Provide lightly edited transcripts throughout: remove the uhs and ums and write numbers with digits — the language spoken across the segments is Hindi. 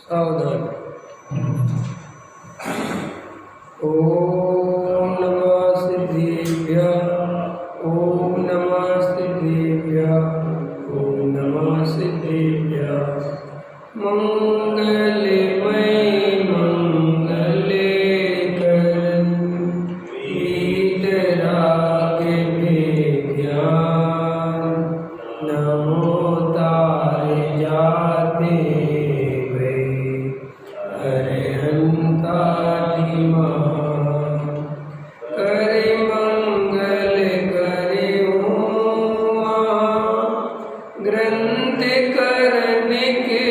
सावधान। ओम नमः सिद्धेभ्यः, ओम नमः सिद्धेभ्यः, ओम नमः सिद्धेभ्यः। मंगलमय मंगले करण वीतराग विज्ञान, नमो तारे जाते करे मंगल करे ग्रंथ करने के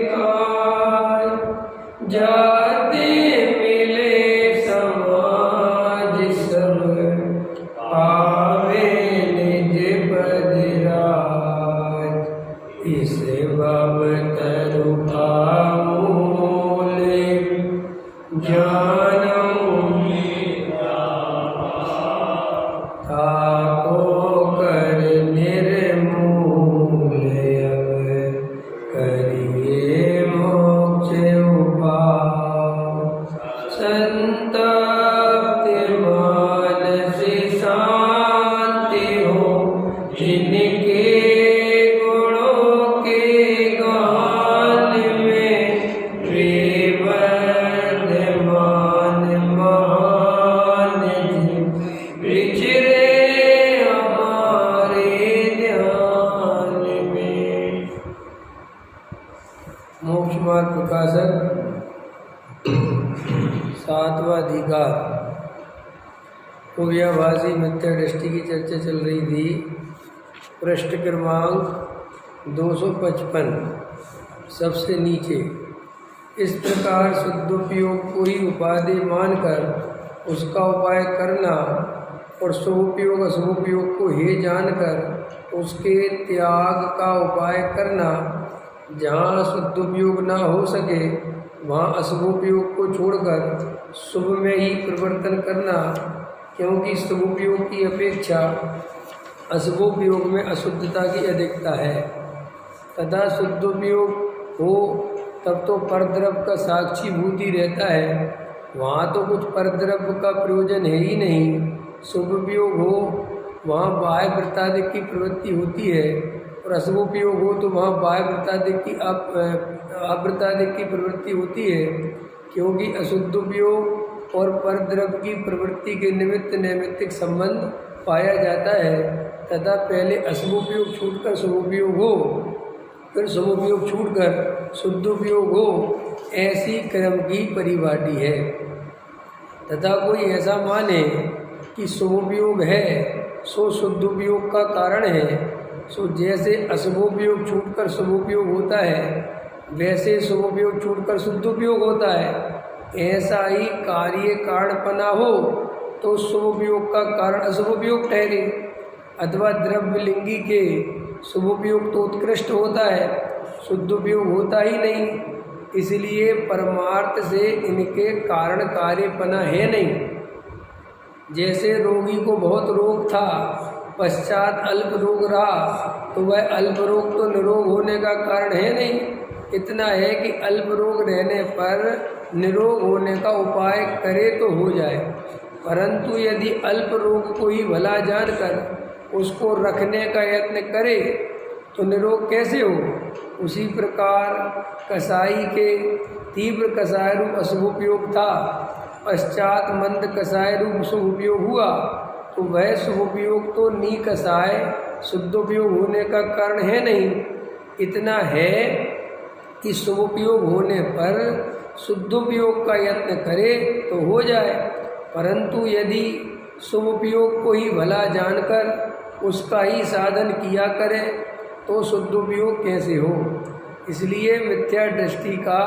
कार्य, जाते मिले समाज सब, पावे निज पद राज। इस बाबत रूपामूल ताको कर निर्मूल, अब करिए मोक्ष उपाय। संतप्त मानसी शांति हो, जिनके गुणों के गान में वे वर्धमान महान विचरे हमारे ध्यान में। मोक्ष मार्ग प्रकाशक 7वां अधिकार। अव्ययभाषी मिथ्या दृष्टि की चर्चा चल रही थी। पृष्ठ क्रमांक 255 सबसे नीचे। इस प्रकार शुद्धोपयोग को ही उपाधि मानकर उसका उपाय करना और शुभोपयोग अशुभोपयोग को हे जानकर उसके त्याग का उपाय करना, जहाँ शुद्धोपयोग ना हो सके वहाँ अशुभोपयोग को छोड़कर शुभ में ही परिवर्तन करना, क्योंकि शुभोपयोग की अपेक्षा अशुभोपयोग में अशुद्धता की अधिकता है। तथा शुद्धोपयोग हो तब तो परद्रव्य का साक्षी भूति रहता है, वहाँ तो कुछ परद्रव्य का प्रयोजन है ही नहीं। शुभोपयोग हो वहाँ बाह्य वृत्तादिक की प्रवृत्ति होती है, और अशुभोपयोग हो तो वहाँ बाह्य वृत्तादिक की अवृत्तादिक की प्रवृत्ति होती है, क्योंकि अशुद्धोपयोग और परद्रव्य की प्रवृत्ति के निमित्त नैमित्तिक संबंध पाया जाता है। तथा पहले अशुभोपयोग छूटकर शुभोपयोग हो, फिर शुभोपयोग छूटकर शुद्धोपयोग हो, ऐसी क्रम की परिपाटी है। तथा कोई ऐसा माने कि शुभोपयोग है सो शुद्धोपयोग का कारण है, सो जैसे अशुभोपयोग छूटकर शुभोपयोग होता है वैसे शुभोपयोग छूटकर शुद्धोपयोग होता है। ऐसा ही कार्य कारणपना हो तो शुभोपयोग का कारण अशुभोपयोग ठहरे, अथवा द्रव्य लिंगी के शुभोपयोग तो उत्कृष्ट होता है, शुद्धोपयोग होता ही नहीं। इसलिए परमार्थ से इनके कारण कार्यपना है नहीं। जैसे रोगी को बहुत रोग था, पश्चात अल्प रोग रहा, तो वह अल्प रोग तो निरोग होने का कारण है नहीं। इतना है कि अल्प रोग रहने पर निरोग होने का उपाय करे तो हो जाए, परंतु यदि अल्प रोग को ही भला जानकर उसको रखने का यत्न करे तो निरोग कैसे हो। उसी प्रकार कसाई के तीव्र कसाय रूप अशुभोपयोग था, पश्चात मंद कसाय रूप शुभोपयोग हुआ, तो वह शुभोपयोग तो निकसाय शुद्धोपयोग होने का कारण है नहीं। इतना है कि शुभोपयोग होने पर शुद्धोपयोग का यत्न करे तो हो जाए, परंतु यदि शुभोपयोग को ही भला जानकर उसका ही साधन किया करे तो शुद्धोपयोग कैसे हो। इसलिए मिथ्या दृष्टि का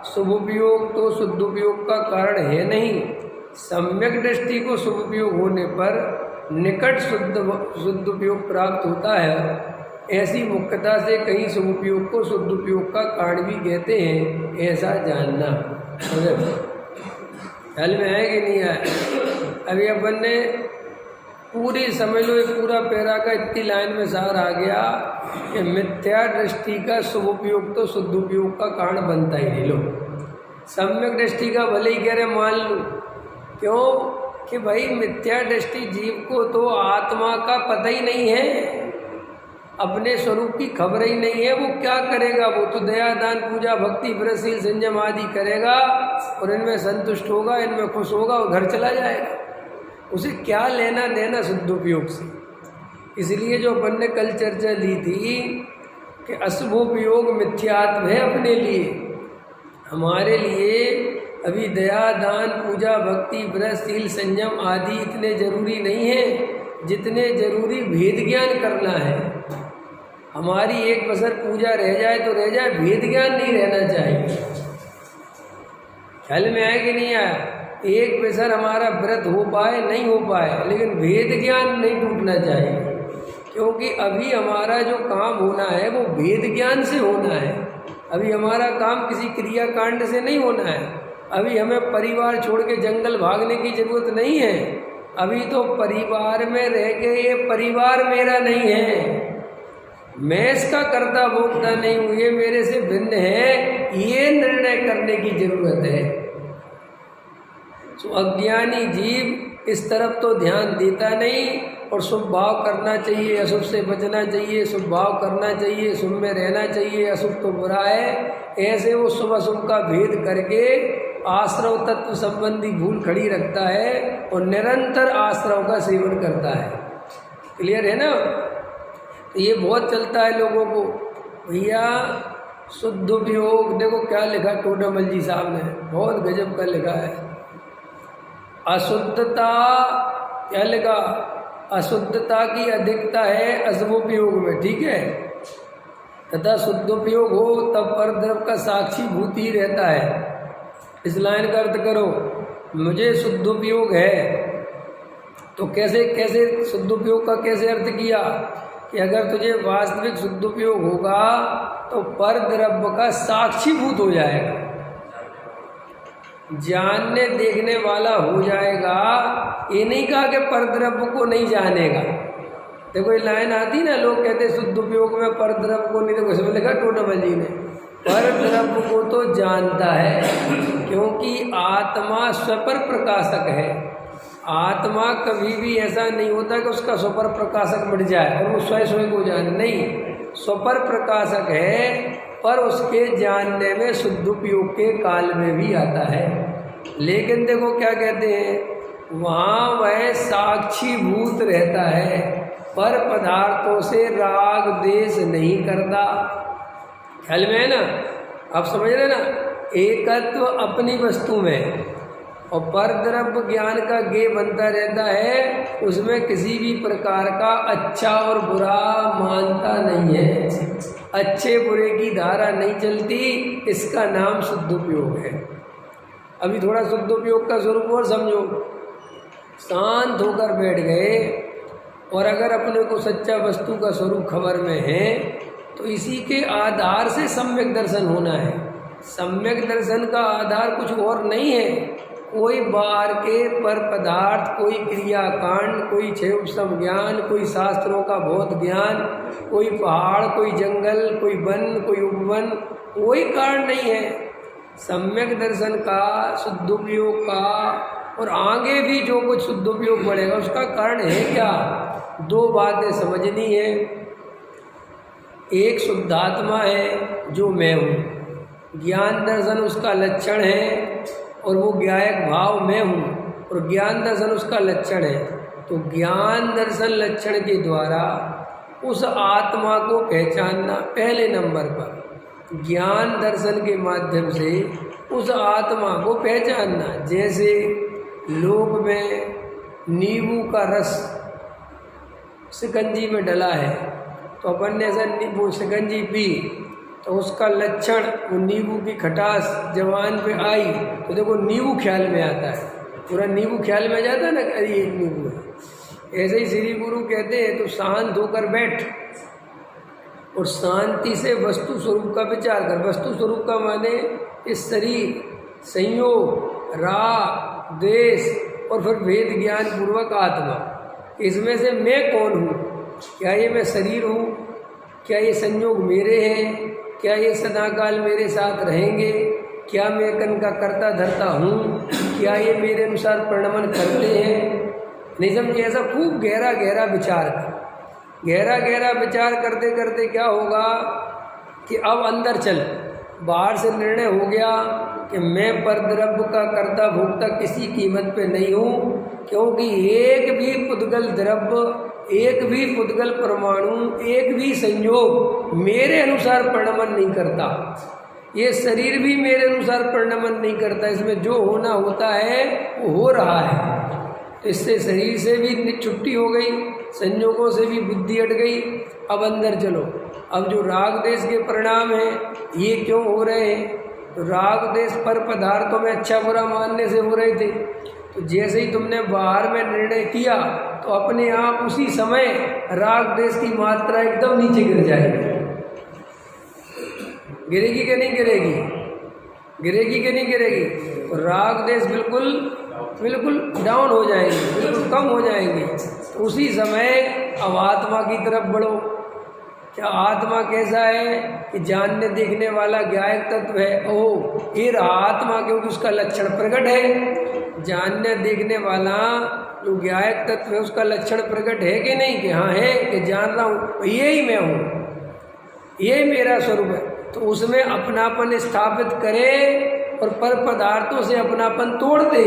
शुभोपयोग तो शुद्धोपयोग का कारण है नहीं। सम्यक दृष्टि को शुभोपयोग होने पर निकट शुद्धोपयोग प्राप्त होता है। ऐसी मुख्यता से कई शुभोपयोग को शुद्धोपयोग का कारण भी कहते हैं, ऐसा जानना। ख्याल में है कि नहीं है। अभी अपन ने पूरी समझ लो, एक पूरा पैरा का इतनी लाइन में सार आ गया कि मिथ्या दृष्टि का शुभ उपयोग तो शुद्ध उपयोग का कारण बनता ही नहीं। लो सम्यक दृष्टि का भले ही कह रहे मान लो, क्यों कि भाई मिथ्या दृष्टि जीव को तो आत्मा का पता ही नहीं है, अपने स्वरूप की खबर ही नहीं है। वो क्या करेगा? वो तो दया दान पूजा भक्ति व्रतशील संयम आदि करेगा और इनमें संतुष्ट होगा, इनमें खुश होगा और घर चला जाएगा। उसे क्या लेना देना शुद्ध उपयोग से? इसलिए जो अपन ने कल चर्चा ली थी कि अशुभोपयोग मिथ्यात्व है अपने लिए, हमारे लिए अभी दया दान पूजा भक्ति व्रतशील संयम आदि इतने जरूरी नहीं है जितने जरूरी भेद ज्ञान करना है। हमारी एक बसर पूजा रह जाए तो रह जाए, भेद ज्ञान नहीं रहना चाहिए। ख्याल में आया कि नहीं आया? एक बसर हमारा व्रत हो पाए नहीं हो पाए, लेकिन भेद ज्ञान नहीं टूटना चाहिए, क्योंकि अभी हमारा जो काम होना है वो भेद ज्ञान से होना है। अभी हमारा काम किसी क्रिया कांड से नहीं होना है। अभी हमें परिवार छोड़ के जंगल भागने की जरूरत नहीं है। अभी तो परिवार में रह के ये परिवार मेरा नहीं है, मैं इसका कर्ता भोक्ता नहीं हूँ, ये मेरे से भिन्न है, ये निर्णय करने की जरूरत है। तो अज्ञानी जीव इस तरफ तो ध्यान देता नहीं और शुभ भाव करना चाहिए, अशुभ से बचना चाहिए, शुभ भाव करना चाहिए, शुभ में रहना चाहिए, अशुभ तो बुरा है। ऐसे वो शुभ अशुभ का भेद करके आश्रव तत्व संबंधी भूल खड़ी रखता है और निरंतर आश्रव का सेवन करता है। क्लियर है ना? तो ये बहुत चलता है लोगों को। भैया शुद्ध उपयोग देखो क्या लिखा टोडामल जी साहब ने, बहुत गजब का लिखा है। अशुद्धता क्या लिखा? अशुद्धता की अधिकता है अशुभोपयोग में, ठीक है, तथा शुद्धोपयोग हो तब परद्रव्य का साक्षी भूत ही रहता है। इस लाइन का अर्थ करो, मुझे शुद्धोपयोग है तो कैसे कैसे शुद्धोपयोग का कैसे अर्थ किया कि अगर तुझे वास्तविक शुद्धोपयोग होगा तो परद्रव्य का साक्षीभूत हो जाएगा, जानने देखने वाला हो जाएगा। ये नहीं कहा कि परद्रव्य को नहीं जानेगा। देखो ये लाइन आती ना, लोग कहते शुद्ध उपयोग में परद्रव्य को नहीं, देखो इसमें लिखा टोडामल जी ने, परद्रव्य को तो जानता है, क्योंकि आत्मा स्वपर प्रकाशक है। आत्मा कभी भी ऐसा नहीं होता कि उसका स्वपर प्रकाशक मिट जाए और वो स्वयं को जाने, नहीं, स्वपर प्रकाशक है, पर उसके जानने में शुद्ध उपयोग के काल में भी आता है। लेकिन देखो क्या कहते हैं, वहाँ वह साक्षीभूत रहता है, पर पदार्थों से राग देश नहीं करता। ख्याल में है ना? आप समझ रहे ना? एकत्व अपनी वस्तु में और परद्रव्य ज्ञान का गे बनता रहता है, उसमें किसी भी प्रकार का अच्छा और बुरा मानता नहीं है, अच्छे बुरे की धारा नहीं चलती। इसका नाम शुद्ध उपयोग है। अभी थोड़ा शुद्ध उपयोग का स्वरूप और समझो। शांत होकर बैठ गए और अगर अपने को सच्चा वस्तु का स्वरूप खबर में है तो इसी के आधार से सम्यक दर्शन होना है। सम्यक दर्शन का आधार कुछ और नहीं है, कोई बाहर के पर पदार्थ, कोई क्रियाकांड, कोई क्षेम ज्ञान, कोई शास्त्रों का बहुत ज्ञान, कोई पहाड़, कोई जंगल, कोई वन, कोई उपवन, कोई कारण नहीं है। सम्यक दर्शन का, शुद्ध उपयोग का और आगे भी जो कुछ शुद्ध उपयोग बढ़ेगा उसका कारण है क्या? दो बातें समझनी है। एक शुद्धात्मा है जो मैं हूँ, ज्ञान दर्शन उसका लक्षण है और वो ज्ञायक भाव मैं हूँ और ज्ञान दर्शन उसका लक्षण है। तो ज्ञान दर्शन लक्षण के द्वारा उस आत्मा को पहचानना पहले नंबर पर, ज्ञान दर्शन के माध्यम से उस आत्मा को पहचानना। जैसे लोक में नींबू का रस शिकंजी में डला है तो अपन ने ऐसा नींबू शिकंजी पी तो उसका लक्षण वो नींबू की खटास जवान पे आई तो देखो नींबू ख्याल में आता है, पूरा नींबू ख्याल में जाता है ना, अरे ये नींबू है। ऐसे ही श्री गुरु कहते हैं तो शांत होकर बैठ और शांति से वस्तु स्वरूप का विचार कर। वस्तु स्वरूप का माने इस शरीर, संयोग, राग, द्वेष और फिर भेद ज्ञान पूर्वक आत्मा, इसमें से मैं कौन हूँ? क्या ये मैं शरीर हूँ? क्या ये संयोग मेरे हैं? क्या ये सदाकाल मेरे साथ रहेंगे? क्या मैं कन का कर्ता धरता हूँ? क्या ये मेरे अनुसार परिणमन करते हैं? नहीं समझे? ऐसा खूब गहरा गहरा विचार कर, गहरा गहरा विचार करते करते क्या होगा कि अब अंदर चल, बाहर से निर्णय हो गया कि मैं परद्रव्य का कर्ता भोक्ता किसी कीमत पे नहीं हूँ, क्योंकि एक भी पुद्गल द्रव्य, एक भी पुद्गल परमाणु, एक भी संयोग मेरे अनुसार परिणमन नहीं करता। ये शरीर भी मेरे अनुसार परिणमन नहीं करता। इसमें जो होना होता है वो हो रहा है। तो इससे शरीर से भी छुट्टी हो गई, संयोगों से भी बुद्धि हट गई। अब अंदर चलो। अब जो राग देश के परिणाम हैं ये क्यों हो रहे हैं? तो राग देश पर पदार्थों में अच्छा बुरा मानने से हो रहे थे। तो जैसे ही तुमने बाहर में निर्णय किया तो अपने आप उसी समय राग देश की मात्रा एकदम नीचे गिर जाएगी। गिरेगी कि नहीं गिरेगी? गिरेगी कि नहीं गिरेगी? तो राग देश बिल्कुल बिल्कुल डाउन हो जाएंगे, बिल्कुल कम हो जाएंगे। तो उसी समय अब आत्मा की तरफ बढ़ो। क्या आत्मा कैसा है कि जानने देखने वाला ज्ञायक तत्व है? ओह, ये रहा आत्मा, क्योंकि उसका लक्षण प्रकट है। जानने देखने वाला जो ज्ञायक तत्व है उसका लक्षण प्रकट है कि नहीं? कि हाँ है, कि जान रहा हूँ ये ही मैं हूँ, ये मेरा स्वरूप है। तो उसमें अपनापन स्थापित करे और पर पदार्थों से अपनापन तोड़ दे,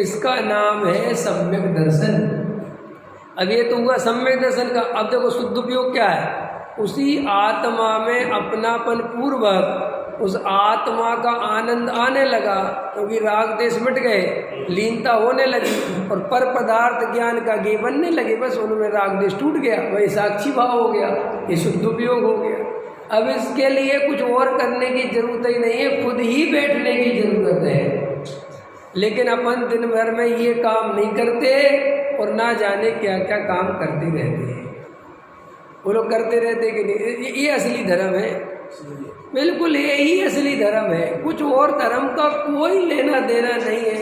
इसका नाम है सम्यक दर्शन। अब ये तो हुआ सम्यक दर्शन का। अब देखो शुद्ध उपयोग क्या है? उसी आत्मा में अपनापन पूर्वक उस आत्मा का आनंद आने लगा, क्योंकि राग देश मिट गए, लीनता होने लगी और पर पदार्थ ज्ञान का गे बनने लगे। बस उनमें राग देश टूट गया, वही साक्षी भाव हो गया, ये शुद्ध उपयोग हो गया। अब इसके लिए कुछ और करने की जरूरत ही नहीं है, खुद ही बैठने की जरूरत है। लेकिन अपन दिन भर में ये काम नहीं करते और ना जाने क्या क्या काम करते रहते हैं। वो लोग करते रहते कि नहीं? ये असली धर्म है, बिल्कुल यही असली धर्म है। कुछ और धर्म का कोई लेना देना नहीं है।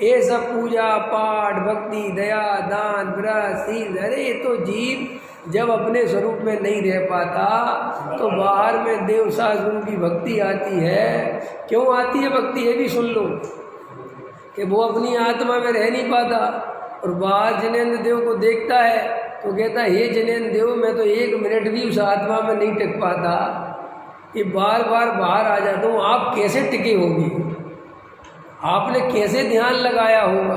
ये सब पूजा पाठ भक्ति दया दान व्रत शील, अरे ये तो जीव जब अपने स्वरूप में नहीं रह पाता तो बाहर में देव साधुओं की भक्ति आती है। क्यों आती है भक्ति? ये भी सुन लो कि वो अपनी आत्मा में रह नहीं पाता और बाहर जिनेंद्र देव को देखता है तो कहता है हे जिनेंद्र देव, मैं तो एक मिनट भी उस आत्मा में नहीं टिक पाता, ये बार बार बाहर आ जाता हूँ। आप कैसे टिके होगी? आपने कैसे ध्यान लगाया होगा?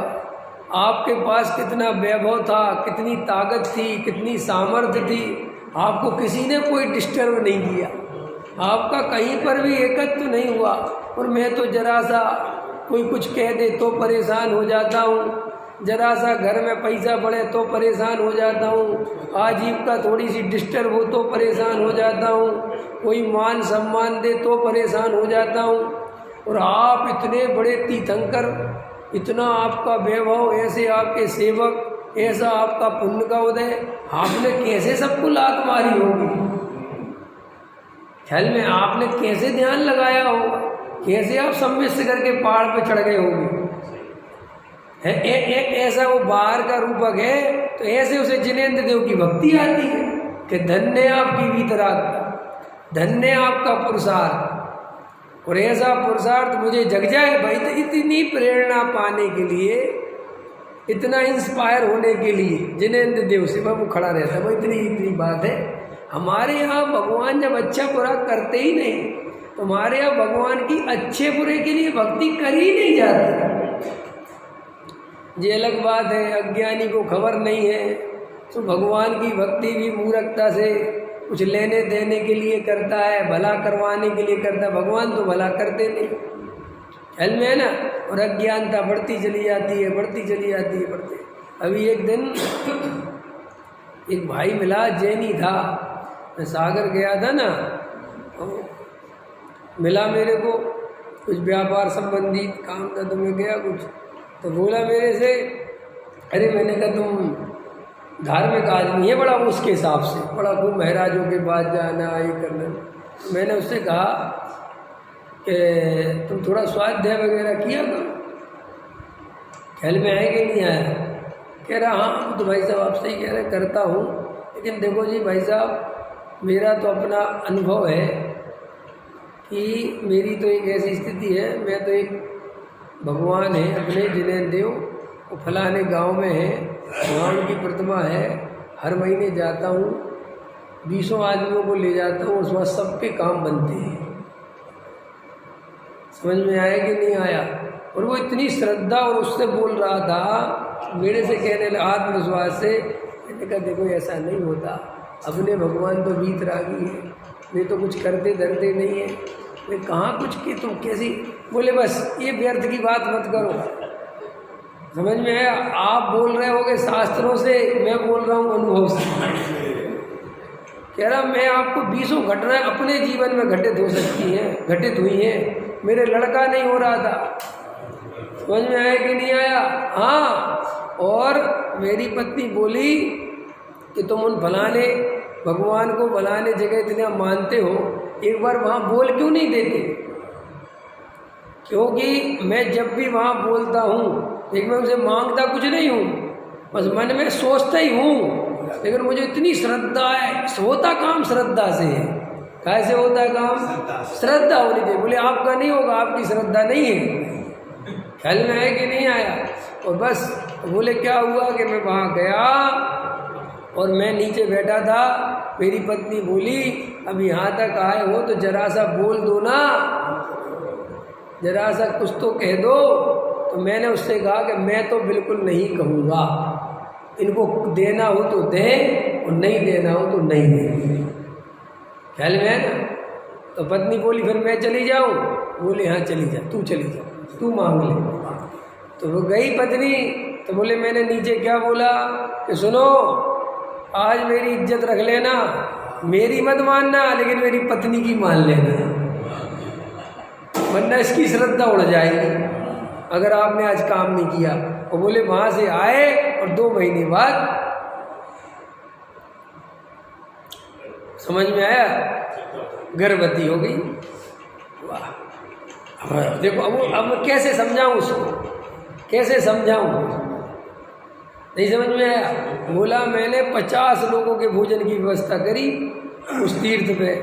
आपके पास कितना वैभव था, कितनी ताकत थी, कितनी सामर्थ्य थी, आपको किसी ने कोई डिस्टर्ब नहीं किया, आपका कहीं पर भी एकत्व नहीं हुआ। और मैं तो जरा सा कोई कुछ कह दे तो परेशान हो जाता हूँ, जरा सा घर में पैसा बढ़े तो परेशान हो जाता हूँ, आजीविका थोड़ी सी डिस्टर्ब हो तो परेशान हो जाता हूँ, कोई मान सम्मान दे तो परेशान हो जाता हूँ। और आप इतने बड़े तीर्थंकर, इतना आपका वैभव, ऐसे आपके सेवक, ऐसा आपका पुण्य का उदय, आपने कैसे सबको लात मारी होगी? ख्याल में आपने कैसे ध्यान लगाया होगा? कैसे आप सम्मिश्र करके पहाड़ पे चढ़ गए होंगे? एक ऐसा वो बाहर का रूपक है, तो ऐसे उसे जिनेंद्र देव की भक्ति आती है कि धन्य आपकी वीतराग, धन्य आपका पुरुषार्थ। और ऐसा पुरुषार्थ मुझे जग जाए भाई, तो इतनी प्रेरणा पाने के लिए, इतना इंस्पायर होने के लिए जिनेंद्र देव से वो खड़ा रहता है। वो इतनी बात है। हमारे यहाँ भगवान जब अच्छा बुरा करते ही नहीं, तो हमारे यहाँ भगवान की अच्छे बुरे के लिए भक्ति कर ही नहीं जाती। ये अलग बात है, अज्ञानी को खबर नहीं है तो भगवान की भक्ति भी मूर्खता से कुछ लेने देने के लिए करता है, भला करवाने के लिए करता है। भगवान तो भला करते नहीं, ख्याल में है ना। और अज्ञानता बढ़ती चली जाती है, बढ़ती चली जाती है, बढ़ती। अभी एक दिन एक भाई मिला, जैनी था, मैं सागर गया था ना, तो मिला मेरे को, कुछ व्यापार संबंधी काम था तो मैं गया कुछ, तो बोला मेरे से, अरे मैंने कहा तुम धार्मिक आदमी है बड़ा, उसके हिसाब से बड़ा खूब महाराजों के पास जाना ये करना। मैंने उससे कहा कि तुम थोड़ा स्वाध्याय वगैरह किया करो। ख्याल में आया कि नहीं आया? कह रहा हाँ तो भाई साहब आप सही कह रहे करता हूँ, लेकिन देखो जी भाई साहब मेरा तो अपना अनुभव है कि मेरी तो एक ऐसी स्थिति है, मैं तो एक भगवान है अपने जिनेन्द्र देव वो फलाने गांव में है, वहाँ उनकी प्रतिमा है, हर महीने जाता हूँ, 20 आदमियों को ले जाता हूँ, उसमें सबके काम बनते हैं। समझ में आया कि नहीं आया? और वो इतनी श्रद्धा और उससे बोल रहा था, मेरे से कहने लगा आत्मविश्वास से, मैंने कहा देखो ऐसा नहीं होता, अपने भगवान तो वीतरागी है, वे तो कुछ करते धरते नहीं है, मैं कहाँ कुछ की तुम कैसी? बोले बस ये व्यर्थ की बात मत करो। समझ में आया? आप बोल रहे होगे शास्त्रों से, मैं बोल रहा हूँ अनुभव से। कह रहा मैं आपको 20 घटनाएं अपने जीवन में घटित हो सकती हैं, घटित हुई हैं, मेरे लड़का नहीं हो रहा था। समझ में आया कि नहीं आया? हाँ। और मेरी पत्नी बोली कि तुम उन फलाने भगवान को फलाने जगह इतना मानते हो, एक बार वहाँ बोल क्यों नहीं देते? क्योंकि मैं जब भी वहाँ बोलता हूँ, लेकिन मैं उनसे मांगता कुछ नहीं हूँ, बस मन में सोचता ही हूँ, लेकिन मुझे इतनी श्रद्धा है, होता काम श्रद्धा से है। कैसे होता है काम? श्रद्धा होनी चाहिए। बोले आपका नहीं होगा, आपकी श्रद्धा नहीं है। ख्याल में आया कि नहीं आया? और बस बोले क्या हुआ कि मैं वहाँ गया और मैं नीचे बैठा था, मेरी पत्नी बोली अब यहाँ तक आए हो तो जरा सा बोल दो ना, जरा सा कुछ तो कह दो। तो मैंने उससे कहा कि मैं तो बिल्कुल नहीं कहूँगा, इनको देना हो तो दें और नहीं देना हो तो नहीं दें। ख्याल में है ना? तो पत्नी बोली फिर मैं चली जाऊँ? बोले हाँ चली जा, तू चली जा, तू मांग ले। तो वो गई पत्नी। तो बोले मैंने नीचे क्या बोला कि सुनो आज मेरी इज्जत रख लेना, मेरी मत मानना लेकिन मेरी पत्नी की मान लेना, वरना इसकी श्रद्धा उड़ जाएगी अगर आपने आज काम नहीं किया। और बोले वहाँ से आए और 2 महीने बाद समझ में आया गर्भवती हो गई। वाह! अब देखो अब कैसे समझाऊं उसको, कैसे समझाऊं? नहीं समझ में आया? बोला मैंने 50 लोगों के भोजन की व्यवस्था करी उस तीर्थ पे,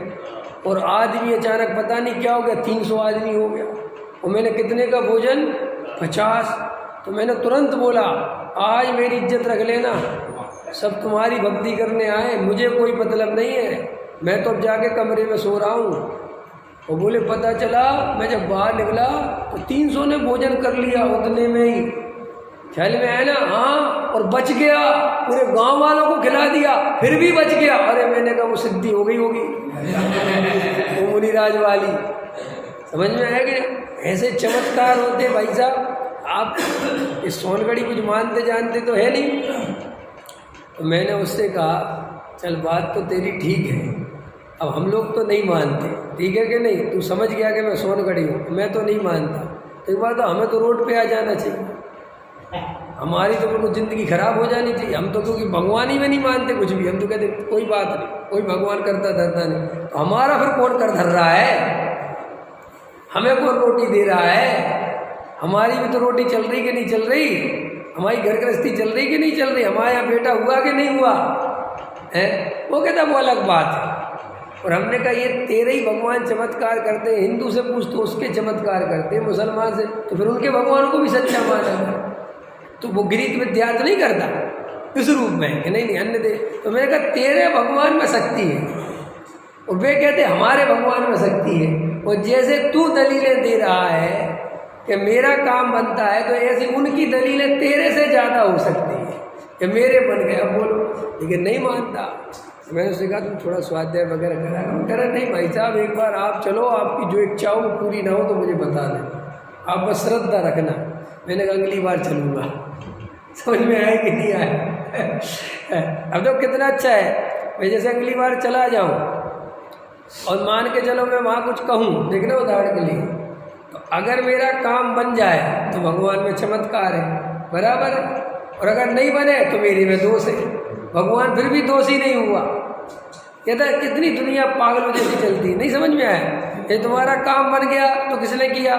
और आदमी अचानक पता नहीं क्या हो गया 300 आदमी हो गया। और मैंने कितने का भोजन? 50। तो मैंने तुरंत बोला आज मेरी इज्जत रख लेना, सब तुम्हारी भक्ति करने आए, मुझे कोई मतलब नहीं है, मैं तो अब जाके कमरे में सो रहा हूँ। और बोले पता चला मैं जब बाहर निकला तो 300 ने भोजन कर लिया उतने में ही। ख्याल में आया ना? हाँ। और बच गया, पूरे गांव वालों को खिला दिया, फिर भी बच गया। अरे मैंने कहा वो सिद्धि हो गई होगी वो मुनिराज वाली। समझ में आया कि ऐसे चमत्कार होते भाई साहब। आप इस सोनगढ़ी कुछ मानते जानते तो है नहीं। तो मैंने उससे कहा चल बात तो तेरी ठीक है, अब हम लोग तो नहीं मानते, ठीक है कि नहीं? तू समझ गया कि मैं सोनगढ़ी हूँ, मैं तो नहीं मानता। तो एक बार तो हमें तो रोड पे आ जाना चाहिए, हमारी तो बिल्कुल ज़िंदगी खराब हो जानी चाहिए। हम तो क्योंकि भगवान ही में नहीं मानते कुछ भी, हम तो कहते कोई बात नहीं, कोई भगवान करता धरता नहीं। तो हमारा फिर कौन कर धर रहा है? हमें कौन रोटी दे रहा है? हमारी भी तो रोटी चल रही कि नहीं चल रही? हमारी घर गृहस्थी चल रही कि नहीं चल रही? हमारे यहाँ बेटा हुआ कि नहीं हुआ है? वो कहता वो अलग बात है। और हमने कहा ये तेरे ही भगवान चमत्कार करते हैं, हिंदू से पूछ तो उसके चमत्कार करते हैं, मुसलमान से तो फिर उनके भगवान को भी सच्चा माना। तो वो गीत विद्या तो नहीं करता इस रूप में कि नहीं अन्य दे। तो मैंने कहा तेरे भगवान में शक्ति है, और वे कहते हमारे भगवान में शक्ति है। और जैसे तू दलीलें दे रहा है कि मेरा काम बनता है, तो ऐसी उनकी दलीलें तेरे से ज़्यादा हो सकती है कि मेरे बन गए। अब बोलो, लेकिन नहीं मानता। मैंने उससे कहा तुम थोड़ा स्वाध्याय वगैरह करा। कह रहा नहीं भाई साहब एक बार आप चलो, आपकी जो इच्छा हो पूरी ना हो तो मुझे बता दें, आप बस श्रद्धा रखना। मैंने कहा अगली बार चलूँगा। समझ में आया कि नहीं आया? अब तो कितना अच्छा है मैं जैसे अगली बार चला जाऊँ और मान के चलो मैं वहाँ कुछ कहूँ, देखना उदाहरण के लिए, तो अगर मेरा काम बन जाए तो भगवान में चमत्कार है, बराबर है। और अगर नहीं बने तो मेरे में दोष है, भगवान फिर भी दोषी नहीं हुआ। कहता है कितनी दुनिया पागलों जैसी चलती है। नहीं समझ में आया? ये तुम्हारा काम बन गया तो किसने किया?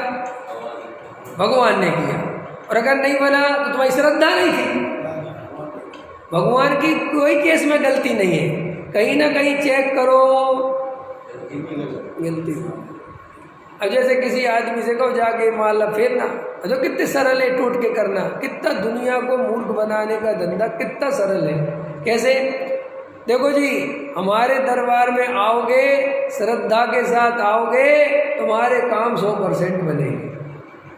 भगवान ने किया। और अगर नहीं बना तो तुम्हारी श्रद्धा नहीं थी। भगवान की कोई केस में गलती नहीं है, कहीं ना कहीं चेक करो गलती। अब जैसे किसी आदमी से कहो जाके माला फेरना, जो कितने सरल है टूट के करना, कितना दुनिया को मूर्ख बनाने का धंधा कितना सरल है। कैसे? देखो जी, हमारे दरबार में आओगे, श्रद्धा के साथ आओगे, तुम्हारे काम 100% बनेंगे।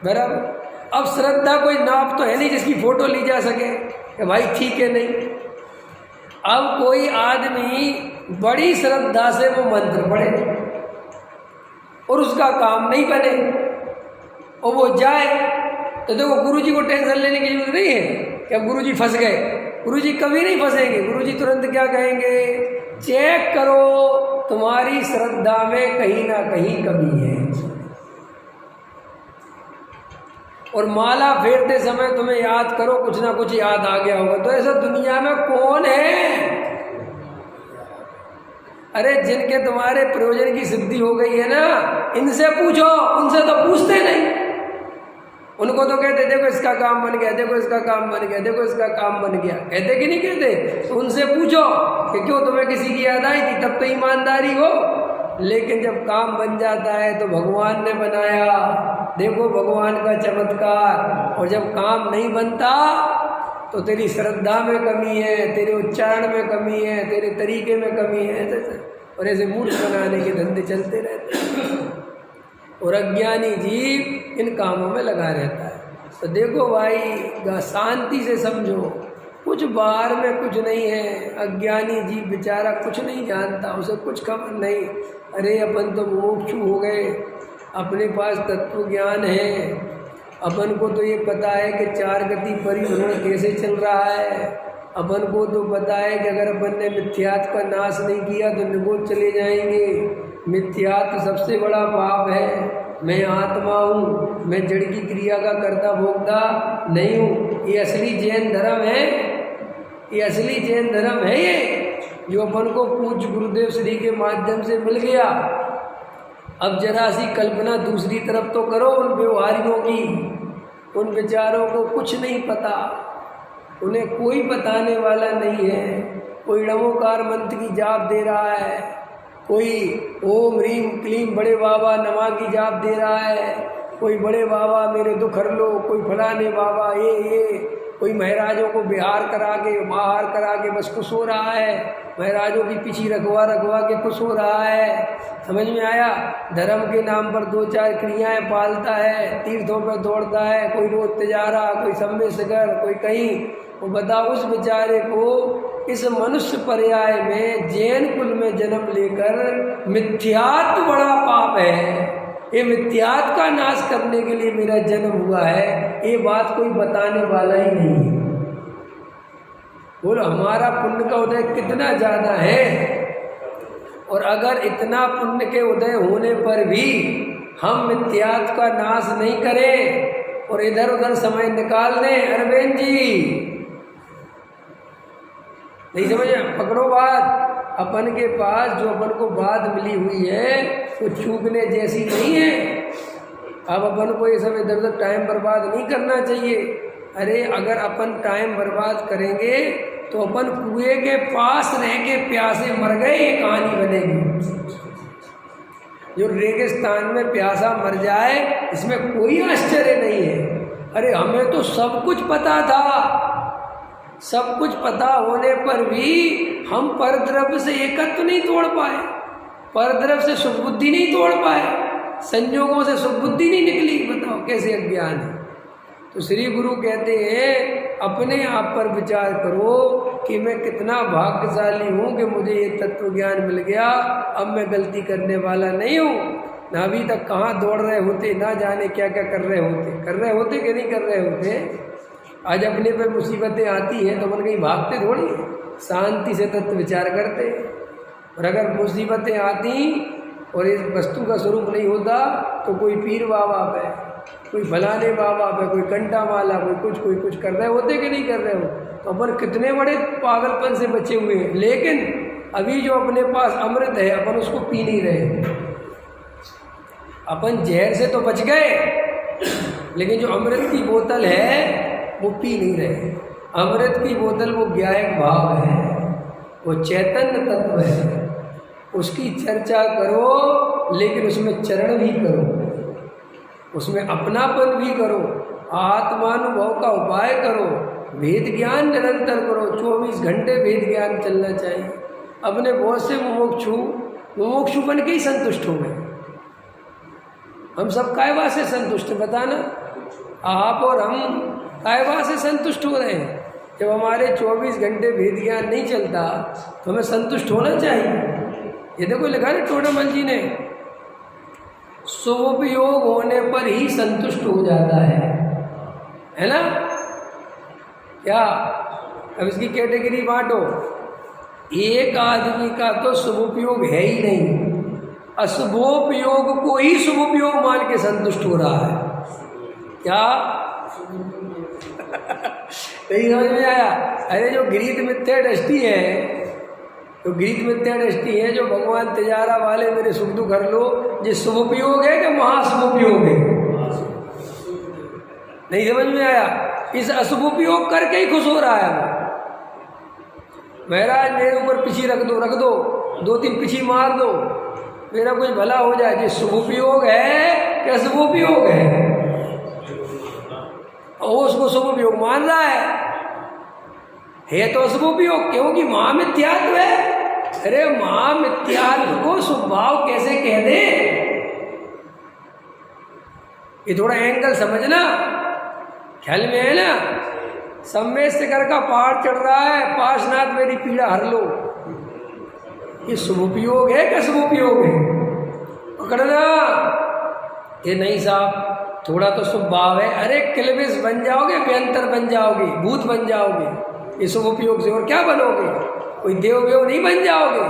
बराबर। अब श्रद्धा कोई नाप तो है नहीं जिसकी फोटो ली जा सके कि भाई ठीक है नहीं। अब कोई आदमी बड़ी श्रद्धा से वो मंत्र पढ़े और उसका काम नहीं बने और वो जाए, तो देखो गुरुजी को टेंशन लेने की जरूरत नहीं है कि अब गुरुजी फंस गए। गुरुजी कभी नहीं फंसेंगे। गुरुजी तुरंत क्या कहेंगे? चेक करो तुम्हारी श्रद्धा में कहीं ना कहीं कमी है। और माला फेरते समय तुम्हें याद करो, कुछ ना कुछ याद आ गया होगा। तो ऐसा दुनिया में कौन है? अरे जिनके तुम्हारे प्रयोजन की सिद्धि हो गई है ना, इनसे पूछो, उनसे तो पूछते नहीं। उनको तो कहते देखो इसका काम बन गया, देखो इसका काम बन गया, देखो इसका काम बन गया, कहते कि नहीं कहते? तो उनसे पूछो कि क्यों तुम्हें किसी की याद आई थी, तब तो ईमानदारी हो। लेकिन जब काम बन जाता है तो भगवान ने बनाया, देखो भगवान का चमत्कार। और जब काम नहीं बनता तो तेरी श्रद्धा में कमी है, तेरे उच्चारण में कमी है, तेरे तरीके में कमी है। और ऐसे मूर्ख बनाने के धंधे चलते रहते हैं और अज्ञानी जीव इन कामों में लगा रहता है। तो देखो भाई, शांति से समझो, कुछ बाहर में कुछ नहीं है। अज्ञानी जीव बेचारा कुछ नहीं जानता, उसे कुछ खबर नहीं। अरे अपन तो मोक्षु हो गए, अपने पास तत्व ज्ञान है, अपन को तो ये पता है कि 4 गति परिभ्रमण कैसे चल रहा है। अपन को तो पता है कि अगर अपन ने मिथ्यात्व का नाश नहीं किया तो निगोद चले जाएंगे। मिथ्यात्व सबसे बड़ा पाप है। मैं आत्मा हूँ, मैं जड़ की क्रिया का कर्ता भोक्ता नहीं हूँ। ये असली जैन धर्म है, ये असली जैन धर्म है ये, जो अपन को पूज्य गुरुदेव श्री के माध्यम से मिल गया। अब जरा सी कल्पना दूसरी तरफ तो करो उन व्यवहारियों की। उन बेचारों को कुछ नहीं पता, उन्हें कोई बताने वाला नहीं है। कोई नमोकार मंत्र की जाप दे रहा है, कोई ओम ह्रीम क्लीम बड़े बाबा नमा की जाप दे रहा है, कोई बड़े बाबा मेरे दुख हर लो, कोई फलाने बाबा ये, कोई महाराजों को बिहार करा के बाहर करा के बस खुश हो रहा है, महाराजों की पीछे रखवा के खुश हो रहा है। समझ में आया? धर्म के नाम पर 2-4 क्रियाएं पालता है, तीर्थों पर दौड़ता है, कोई रोज तिजारा, कोई सम्य सगर, कोई कहीं। वो बताओ उस बेचारे को इस मनुष्य पर्याय में जैन कुल में जन्म लेकर मिथ्यात्व बड़ा पाप है। ये मिथ्यात्व का नाश करने के लिए मेरा जन्म हुआ है, ये बात कोई बताने वाला ही नहीं है। बोलो हमारा पुण्य का उदय कितना ज़्यादा है। और अगर इतना पुण्य के उदय होने पर भी हम मिथ्यात्व का नाश नहीं करें और इधर उधर समय निकाल दें, अरविंद जी नहीं समझ? पकड़ो बात। अपन के पास जो अपन को बात मिली हुई है वो चूकने जैसी नहीं है। अब अपन को ये सब इधर उधर टाइम बर्बाद नहीं करना चाहिए। अरे अगर अपन टाइम बर्बाद करेंगे तो अपन कुएं के पास रह के प्यासे मर गए, ये कहानी बनेगी। जो रेगिस्तान में प्यासा मर जाए इसमें कोई आश्चर्य नहीं है। अरे हमें तो सब कुछ पता था, सब कुछ पता होने पर भी हम परद्रव्य से एकत्व नहीं तोड़ पाए, परद्रव्य से सुबुद्धि नहीं तोड़ पाए, संयोगों से सुबुद्धि नहीं निकली। बताओ कैसे अज्ञान है। तो श्री गुरु कहते हैं अपने आप पर विचार करो कि मैं कितना भाग्यशाली हूँ कि मुझे ये तत्व ज्ञान मिल गया। अब मैं गलती करने वाला नहीं हूँ। ना अभी तक कहाँ दौड़ रहे होते, ना जाने क्या क्या कर रहे होते कि नहीं कर रहे होते। आज अपने पे मुसीबतें आती हैं तो मन कहीं भागते थोड़ी, शांति से तत्व विचार करते। और अगर मुसीबतें आती और इस वस्तु का स्वरूप नहीं होता तो कोई पीर बाबा पे, कोई फलाने बाबा पे, कोई कंटा माला, कोई कुछ कर रहे होते कि नहीं कर रहे हो। तो अपन कितने बड़े पागलपन से बचे हुए हैं। लेकिन अभी जो अपने पास अमृत है अपन उसको पी नहीं रहे। अपन जहर से तो बच गए लेकिन जो अमृत की बोतल है वो पी नहीं रहे। अमृत की बोतल वो ज्ञायक भाव है, वो चैतन्य तत्व है, उसकी चर्चा करो लेकिन उसमें चरण भी करो, उसमें अपनापन भी करो, आत्मानुभव का उपाय करो, वेद ज्ञान निरंतर करो। 24 घंटे वेद ज्ञान चलना चाहिए। अपने बहुत से मुमुक्षु बन के ही संतुष्ट हो गए। हम सब कायवा से संतुष्ट, बताना आप और हम कायवा से संतुष्ट हो रहे हैं। जब हमारे 24 घंटे वेद ज्ञान नहीं चलता तो हमें संतुष्ट होना चाहिए। ये देखो लिखा है टोडामल जी ने, शुभोपयोग होने पर ही संतुष्ट हो जाता है ना। क्या अब इसकी कैटेगरी बांटो। एक आदमी का तो शुभोपयोग है ही नहीं, अशुभोपयोग को ही शुभोपयोग मान के संतुष्ट हो रहा है। क्या नहीं समझ में आया? अरे जो गृहीत मिथ्या दृष्टि है, तो गृहीत मिथ्या दृष्टि है जो भगवान तिजारा वाले मेरे सुख दुख हर लो, ये शुभोपयोग है कि महाशुभोपयोग है? नहीं समझ में आया? इस अशुभोपयोग करके ही खुश हो रहा है। महाराज मेरे ऊपर पिछी रख दो, 2-3 पिछी मार दो, मेरा कुछ भला हो जाए। ये शुभोपयोग है कि अशुभोपयोग है? और उसको शुभोपयोग मान रहा है तो अशुभोपयोग, क्योंकि महामिथ्यात्व है। अरे महामिथ्यात्व को स्वभाव कैसे कह दे? ये थोड़ा एंगल समझना, ख्याल में है ना। सम्मेस्कर का पहाड़ चढ़ रहा है, पाशनाथ मेरी पीड़ा हर लो, ये शुभोपयोग है क्या शुभोपयोग है? पकड़ना। ये नहीं साहब, थोड़ा तो शुभ भाव है। अरे किलबिश बन जाओगे, व्यंतर बन जाओगे, भूत बन जाओगे, ये शुभोपयोग से और क्या बनोगे? कोई देव नहीं बन जाओगे।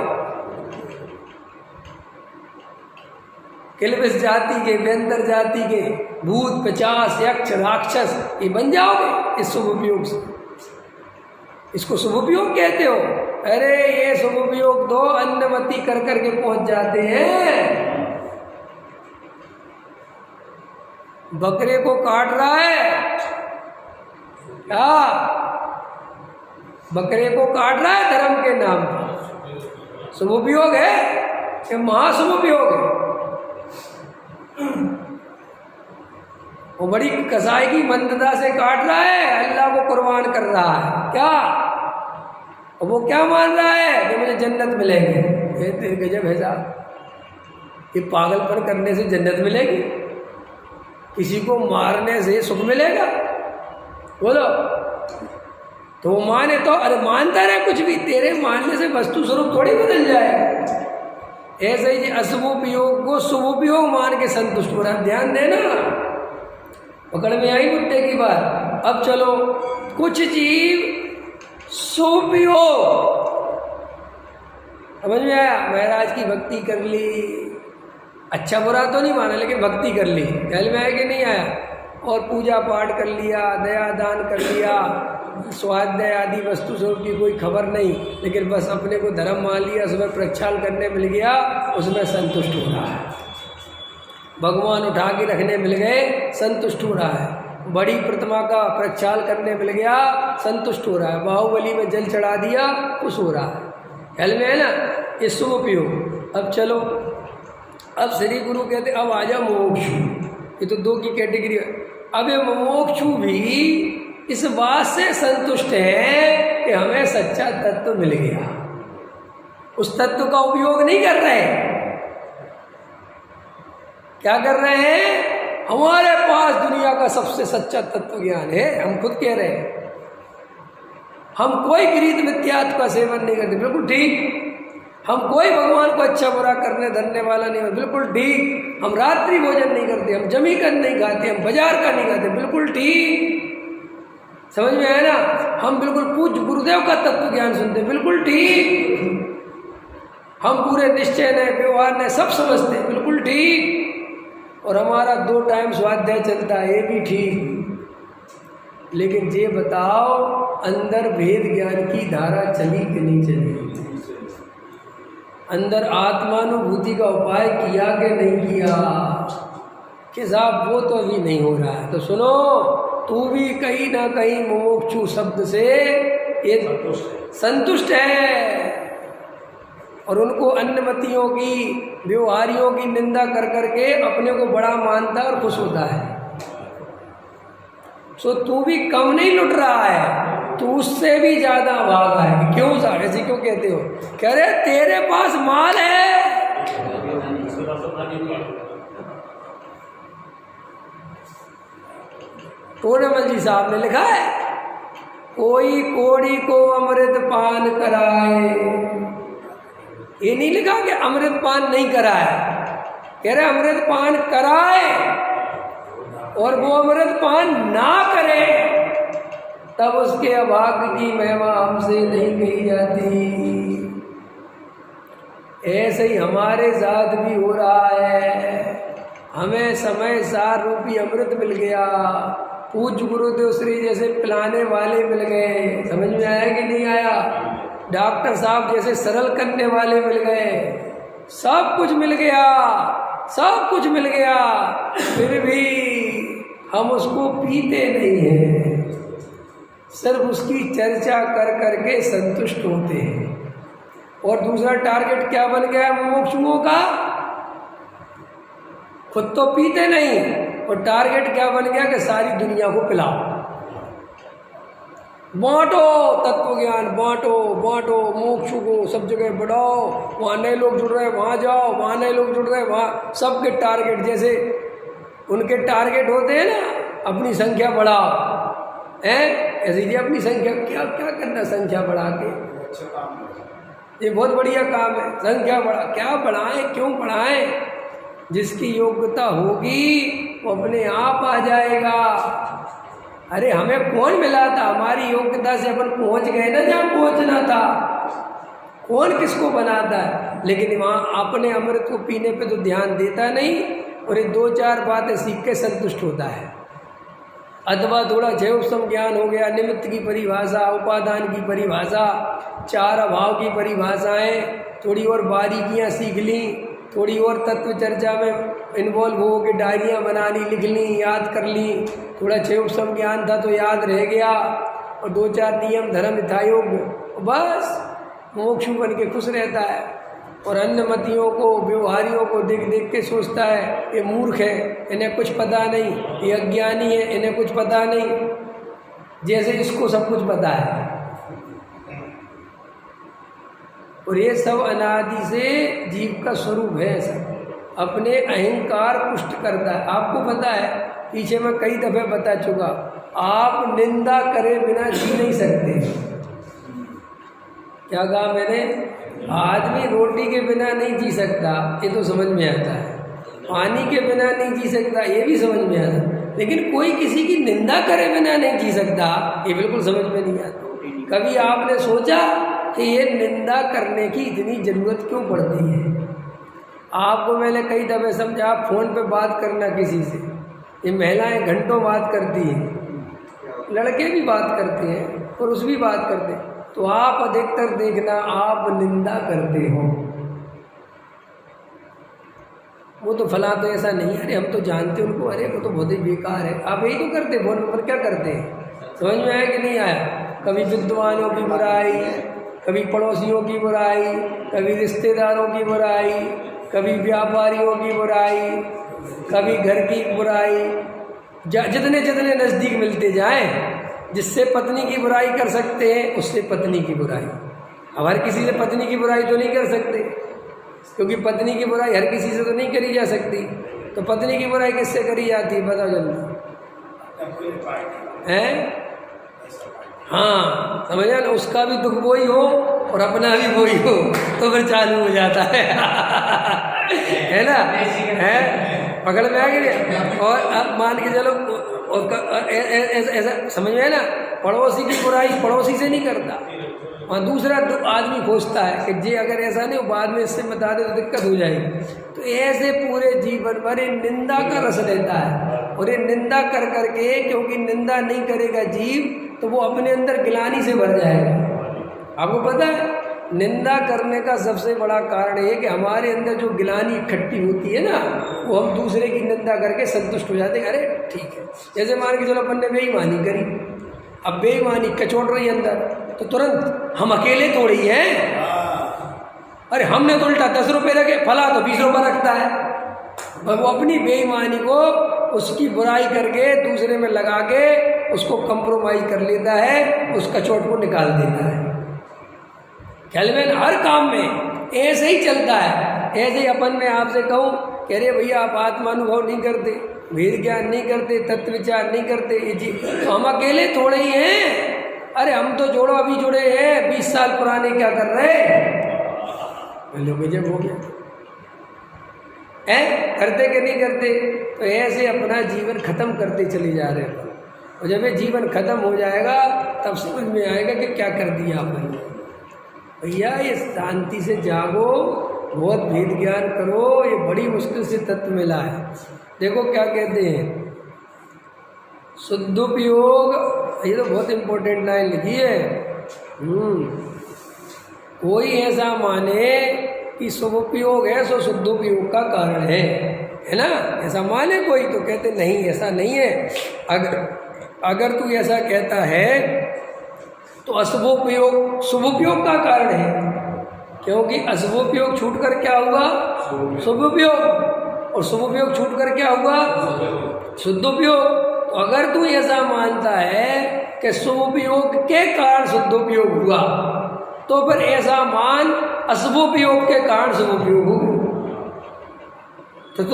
किलबिश जाति के, व्यंतर जाति के, भूत, पिशाच, यक्ष, राक्षस, ये बन जाओगे इस शुभोपयोग से। इसको शुभोपयोग कहते हो? अरे ये शुभोपयोग तो अन्नमति कर करके पहुंच जाते हैं। बकरे को काट रहा है क्या? बकरे को काट रहा है धर्म के नाम पर, शुभोपयोग है कि महाशुभोपयोग है? वो बड़ी कसाई की मंदता से काट रहा है, अल्लाह को कुर्बान कर रहा है क्या? और वो क्या मान रहा है कि मुझे जन्नत मिलेगी। ये तेरे गजब है साहब, ये पागलपन करने से जन्नत मिलेगी? किसी को मारने से सुख मिलेगा? बोलो। तो वो माने तो, अरे मानता रहे कुछ भी, तेरे मानने से वस्तु स्वरूप थोड़ी बदल जाएगा। ऐसे ही अशुभोपयोग को शुभोपयोग मान के संतुष्ट हो रहा है। ध्यान देना, पकड़ में आई मुद्दे की बात। अब चलो, कुछ जीव शुभोपयोग, समझ में आया? महाराज की भक्ति कर ली, अच्छा बुरा तो नहीं माना लेकिन भक्ति कर ली, ख्याल में आया कि नहीं आया? और पूजा पाठ कर लिया, दया दान कर लिया, स्वाध्याय आदि वस्तु स्वरूप की कोई खबर नहीं, लेकिन बस अपने को धर्म मान लिया, उसमें प्रक्षाल करने मिल गया, उसमें संतुष्ट हो रहा है। भगवान उठा के रखने मिल गए, संतुष्ट हो रहा है। बड़ी प्रतिमा का प्रक्षाल करने मिल गया, संतुष्ट हो रहा है। बाहुबली में जल चढ़ा दिया, खुश हो रहा है। ख्याल में है ना? ये शुभोपयोग। अब चलो, अब श्री गुरु कहते अब आ जा मोक्षु। ये तो 2 की कैटेगरी है। अब ये मोक्षु भी इस बात से संतुष्ट है कि हमें सच्चा तत्व मिल गया, उस तत्व का उपयोग नहीं कर रहे। क्या कर रहे हैं? हमारे पास दुनिया का सबसे सच्चा तत्व ज्ञान है, हम खुद कह रहे हैं। हम कोई गृहीत मिथ्यात्व का सेवन नहीं करते, बिल्कुल ठीक। हम कोई भगवान को अच्छा बुरा करने धरने वाला नहीं, बिल्कुल ठीक। हम रात्रि भोजन नहीं करते, हम जमीकन नहीं खाते, हम बाजार का नहीं खाते, बिल्कुल ठीक। समझ में आया ना? हम बिल्कुल पूज्य गुरुदेव का तत्व ज्ञान सुनते, बिल्कुल ठीक। हम पूरे निश्चय ने, व्यवहार ने सब समझते, बिल्कुल ठीक। और हमारा 2 टाइम स्वाध्याय चलता है, ये भी ठीक। लेकिन ये बताओ, अंदर भेद ज्ञान की धारा चली कि नहीं चली? अंदर आत्मानुभूति का उपाय किया कि नहीं किया? कि साहब वो तो अभी नहीं हो रहा है। तो सुनो, तू भी कहीं ना कहीं मुमुक्षु शब्द से ये संतुष्ट है। और उनको अन्नमतियों की, व्यवहारियों की निंदा कर करके अपने को बड़ा मानता है और खुश होता है। सो तू भी कम नहीं लुट रहा है, तू उससे भी ज्यादा भागा है। क्यों साहब ऐसे क्यों कहते हो? कह रहे तेरे पास माल है। टोडामल जी साहब ने लिखा है, कोई कोड़ी को अमृत पान कराए। ये नहीं लिखा कि अमृत पान नहीं कराए, कह रहे अमृत पान कराए और वो अमृत पान ना करे, तब उसके अभाग्य की महिमा हमसे नहीं कही जाती। ऐसे ही हमारे साथ भी हो रहा है। हमें समय सार रूपी अमृत मिल गया, पूज्य गुरुदेव श्री जैसे पिलाने वाले मिल गए, समझ में आया कि नहीं आया? डॉक्टर साहब जैसे सरल करने वाले मिल गए, सब कुछ मिल गया, सब कुछ मिल गया, फिर भी हम उसको पीते नहीं हैं, सिर्फ उसकी चर्चा कर करके संतुष्ट होते हैं। और दूसरा टारगेट क्या बन गया मुमुक्षुओं का? खुद तो पीते नहीं, और टारगेट क्या बन गया कि सारी दुनिया को पिलाओ, बांटो तत्व ज्ञान, बांटो बांटो, मोक्ष को सब जगह बढ़ाओ, वहाँ नए लोग जुड़ रहे हैं वहाँ जाओ, वहाँ नए लोग जुड़ रहे हैं वहाँ, सबके टारगेट जैसे उनके टारगेट होते हैं ना, अपनी संख्या बढ़ाओ, हैं ऐसे ही अपनी संख्या क्या क्या करना, संख्या बढ़ा के ये बहुत बढ़िया काम है, संख्या बढ़ा, क्या बढ़ाएं, क्यों बढ़ाएं? जिसकी योग्यता होगी वो अपने आप आ जाएगा। अरे हमें कौन मिला था? हमारी योग्यता से अपन पहुंच गए ना जहाँ पहुंचना था। कौन किसको बनाता है? लेकिन वहाँ अपने अमृत को पीने पे तो ध्यान देता नहीं, और ये दो चार बातें सीख के संतुष्ट होता है। अथवा थोड़ा जैवसम ज्ञान हो गया, निमित्त की परिभाषा, उपादान की परिभाषा, चार अभाव की परिभाषाएं, थोड़ी और बारीकियाँ सीख ली, थोड़ी और तत्व चर्चा में इन्वॉल्व हो के डायरियाँ बना ली, लिख ली, याद कर ली, थोड़ा जैवसम ज्ञान था तो याद रह गया, और दो चार नियम धर्म यथायोग, बस मोक्ष बन के खुश रहता है। और अन्नमतियों को, व्यवहारियों को देख देख के सोचता है ये मूर्ख है, इन्हें कुछ पता नहीं, ये अज्ञानी है, इन्हें कुछ पता नहीं, जैसे इसको सब कुछ पता है। और ये सब अनादि से जीव का स्वरूप है, सब अपने अहंकार पुष्ट करता है। आपको पता है, पीछे मैं कई दफ़े बता चुका, आप निंदा करे बिना जी नहीं सकते। क्या कहा मैंने? आदमी रोटी के बिना नहीं जी सकता, ये तो समझ में आता है, पानी के बिना नहीं जी सकता, ये भी समझ में आता है, लेकिन कोई किसी की निंदा करे बिना नहीं जी सकता, ये बिल्कुल समझ में नहीं आता। कभी आपने सोचा कि ये निंदा करने की इतनी ज़रूरत क्यों पड़ती है? आपको मैंने कई दफ़े समझा, आप फ़ोन पे बात करना किसी से, ये महिलाएं घंटों बात करती हैं, लड़के भी बात करते हैं, पुरुष भी बात करते हैं, तो आप अधिकतर देखना आप निंदा करते हो। वो तो फला तो ऐसा नहीं, अरे हम तो जानते उनको, अरे वो तो बहुत ही बेकार है, आप यही तो करते फोन पर। क्या करते हैं? समझ में आया कि नहीं आया? कभी विद्वानों की बुराई, कभी पड़ोसियों की बुराई, कभी रिश्तेदारों की बुराई, कभी व्यापारियों की बुराई, कभी घर की बुराई, जितने जितने नज़दीक मिलते जाएं, जिससे पत्नी की बुराई कर सकते हैं उससे पत्नी की बुराई। अब हर किसी से पत्नी की बुराई तो नहीं कर सकते, क्योंकि पत्नी की बुराई हर किसी से तो नहीं करी जा सकती, तो पत्नी की बुराई किससे करी जाती है? बताओ जल्दी। हैं? हाँ, समझा ना, उसका भी दुख वही हो और अपना भी वही हो, तो फिर चालू हो जाता है ना? है, पकड़ में आ गया। और अब मान के चलो, और ऐसा समझ में है ना, पड़ोसी की बुराई पड़ोसी से नहीं करता, और दूसरा आदमी खोजता है कि जे अगर ऐसा नहीं हो बाद में इससे बता दे तो दिक्कत हो जाएगी। तो ऐसे पूरे जीवन भर ये निंदा का रस रहता है, और ये निंदा कर करके, क्योंकि निंदा नहीं करेगा जीव तो वो अपने अंदर गिलानी से भर जाएगा। आपको पता है निंदा करने का सबसे बड़ा कारण ये कि हमारे अंदर जो गिलानी इकट्ठी होती है ना, वो हम दूसरे की निंदा करके संतुष्ट हो जाते हैं। अरे ठीक है, जैसे मान के चलो अपन ने बेईमानी करी, अब बेईमानी कचोट रही अंदर, तो तुरंत हम अकेले थोड़ी हैं। अरे हमने तो उल्टा 10 रुपये रखे, फला तो 20 रुपये रखता है। और वो अपनी बेईमानी को, उसकी बुराई करके दूसरे में लगा के उसको कंप्रोमाइज कर लेता है, उस कचोट को निकाल देता है। ख्याल में हर काम में ऐसे ही चलता है। ऐसे ही अपन में आपसे कहूँ कि अरे भैया आप आत्मानुभव नहीं करते, वेद ज्ञान नहीं करते, तत्व विचार नहीं करते, ये जी तो हम अकेले थोड़े ही हैं। अरे हम तो जोड़ो अभी जुड़े हैं, 20 साल पुराने क्या कर रहे हैं, लोग जब हो गया है, करते कि नहीं करते। तो ऐसे अपना जीवन खत्म करते चले जा रहे हैं। और जब ये जीवन खत्म हो जाएगा तब समझ में आएगा कि क्या कर दिया आपने। भैया ये शांति से जागो, बहुत भेद ज्ञान करो, ये बड़ी मुश्किल से तत्व मिला है। देखो क्या कहते हैं, शुद्धोपयोग, ये तो बहुत इंपॉर्टेंट लाइन लिखी है। कोई ऐसा माने कि शुभोपयोग है सो शुद्धोपयोग का कारण है ना, ऐसा माने कोई, तो कहते नहीं ऐसा नहीं है। अगर तू ऐसा कहता है तो अशुभोपयोग शुभोपयोग का कारण है, क्योंकि अशुभोपयोग छूट कर क्या हुआ, शुभोपयोग, और शुभोपयोग छूट कर क्या हुआ, शुद्धोपयोग। तो अगर तू ऐसा मानता है कि शुभोपयोग के कारण शुद्धोपयोग हुआ, तो फिर ऐसा मान अशुभोपयोग के कारण शुभोपयोग हो,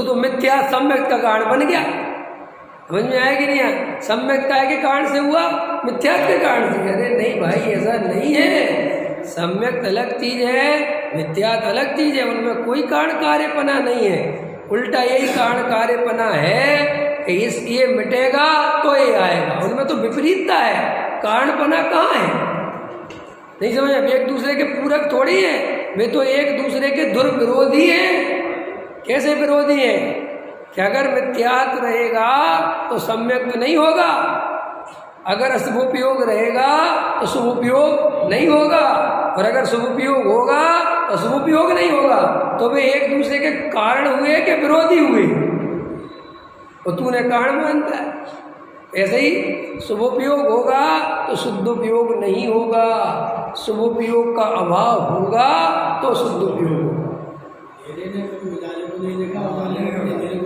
तो मिथ्या सम्यक का कारण बन गया। समझ में आया कि नहीं आया? सम्यक काय के कारण से हुआ, मिथ्या के कारण से। अरे नहीं भाई, ऐसा नहीं है। सम्यक अलग चीज है, मिथ्यात अलग चीज है, उनमें कोई कारण कार्यपना नहीं है। उल्टा यही कारण कार्यपना है कि ये मिटेगा तो ये आएगा, उनमें तो विपरीतता है, कारणपना कहाँ है। नहीं समझ, एक दूसरे के पूरक थोड़ी है, वे तो एक दूसरे के दुर्विरोधी हैं। कैसे विरोधी हैं कि अगर मिथ्यात रहेगा तो सम्यक तो नहीं होगा, अगर अशुभोपयोग रहेगा तो शुभोपयोग नहीं होगा, और अगर शुभोपयोग होगा तो शुभोपयोग नहीं होगा। तो वे एक दूसरे के कारण हुए कि विरोधी हुए, और तूने कारण मानता है। ऐसे ही शुभोपयोग होगा तो शुद्धोपयोग नहीं होगा, शुभोपयोग का अभाव होगा तो शुद्धोपयोग होगा।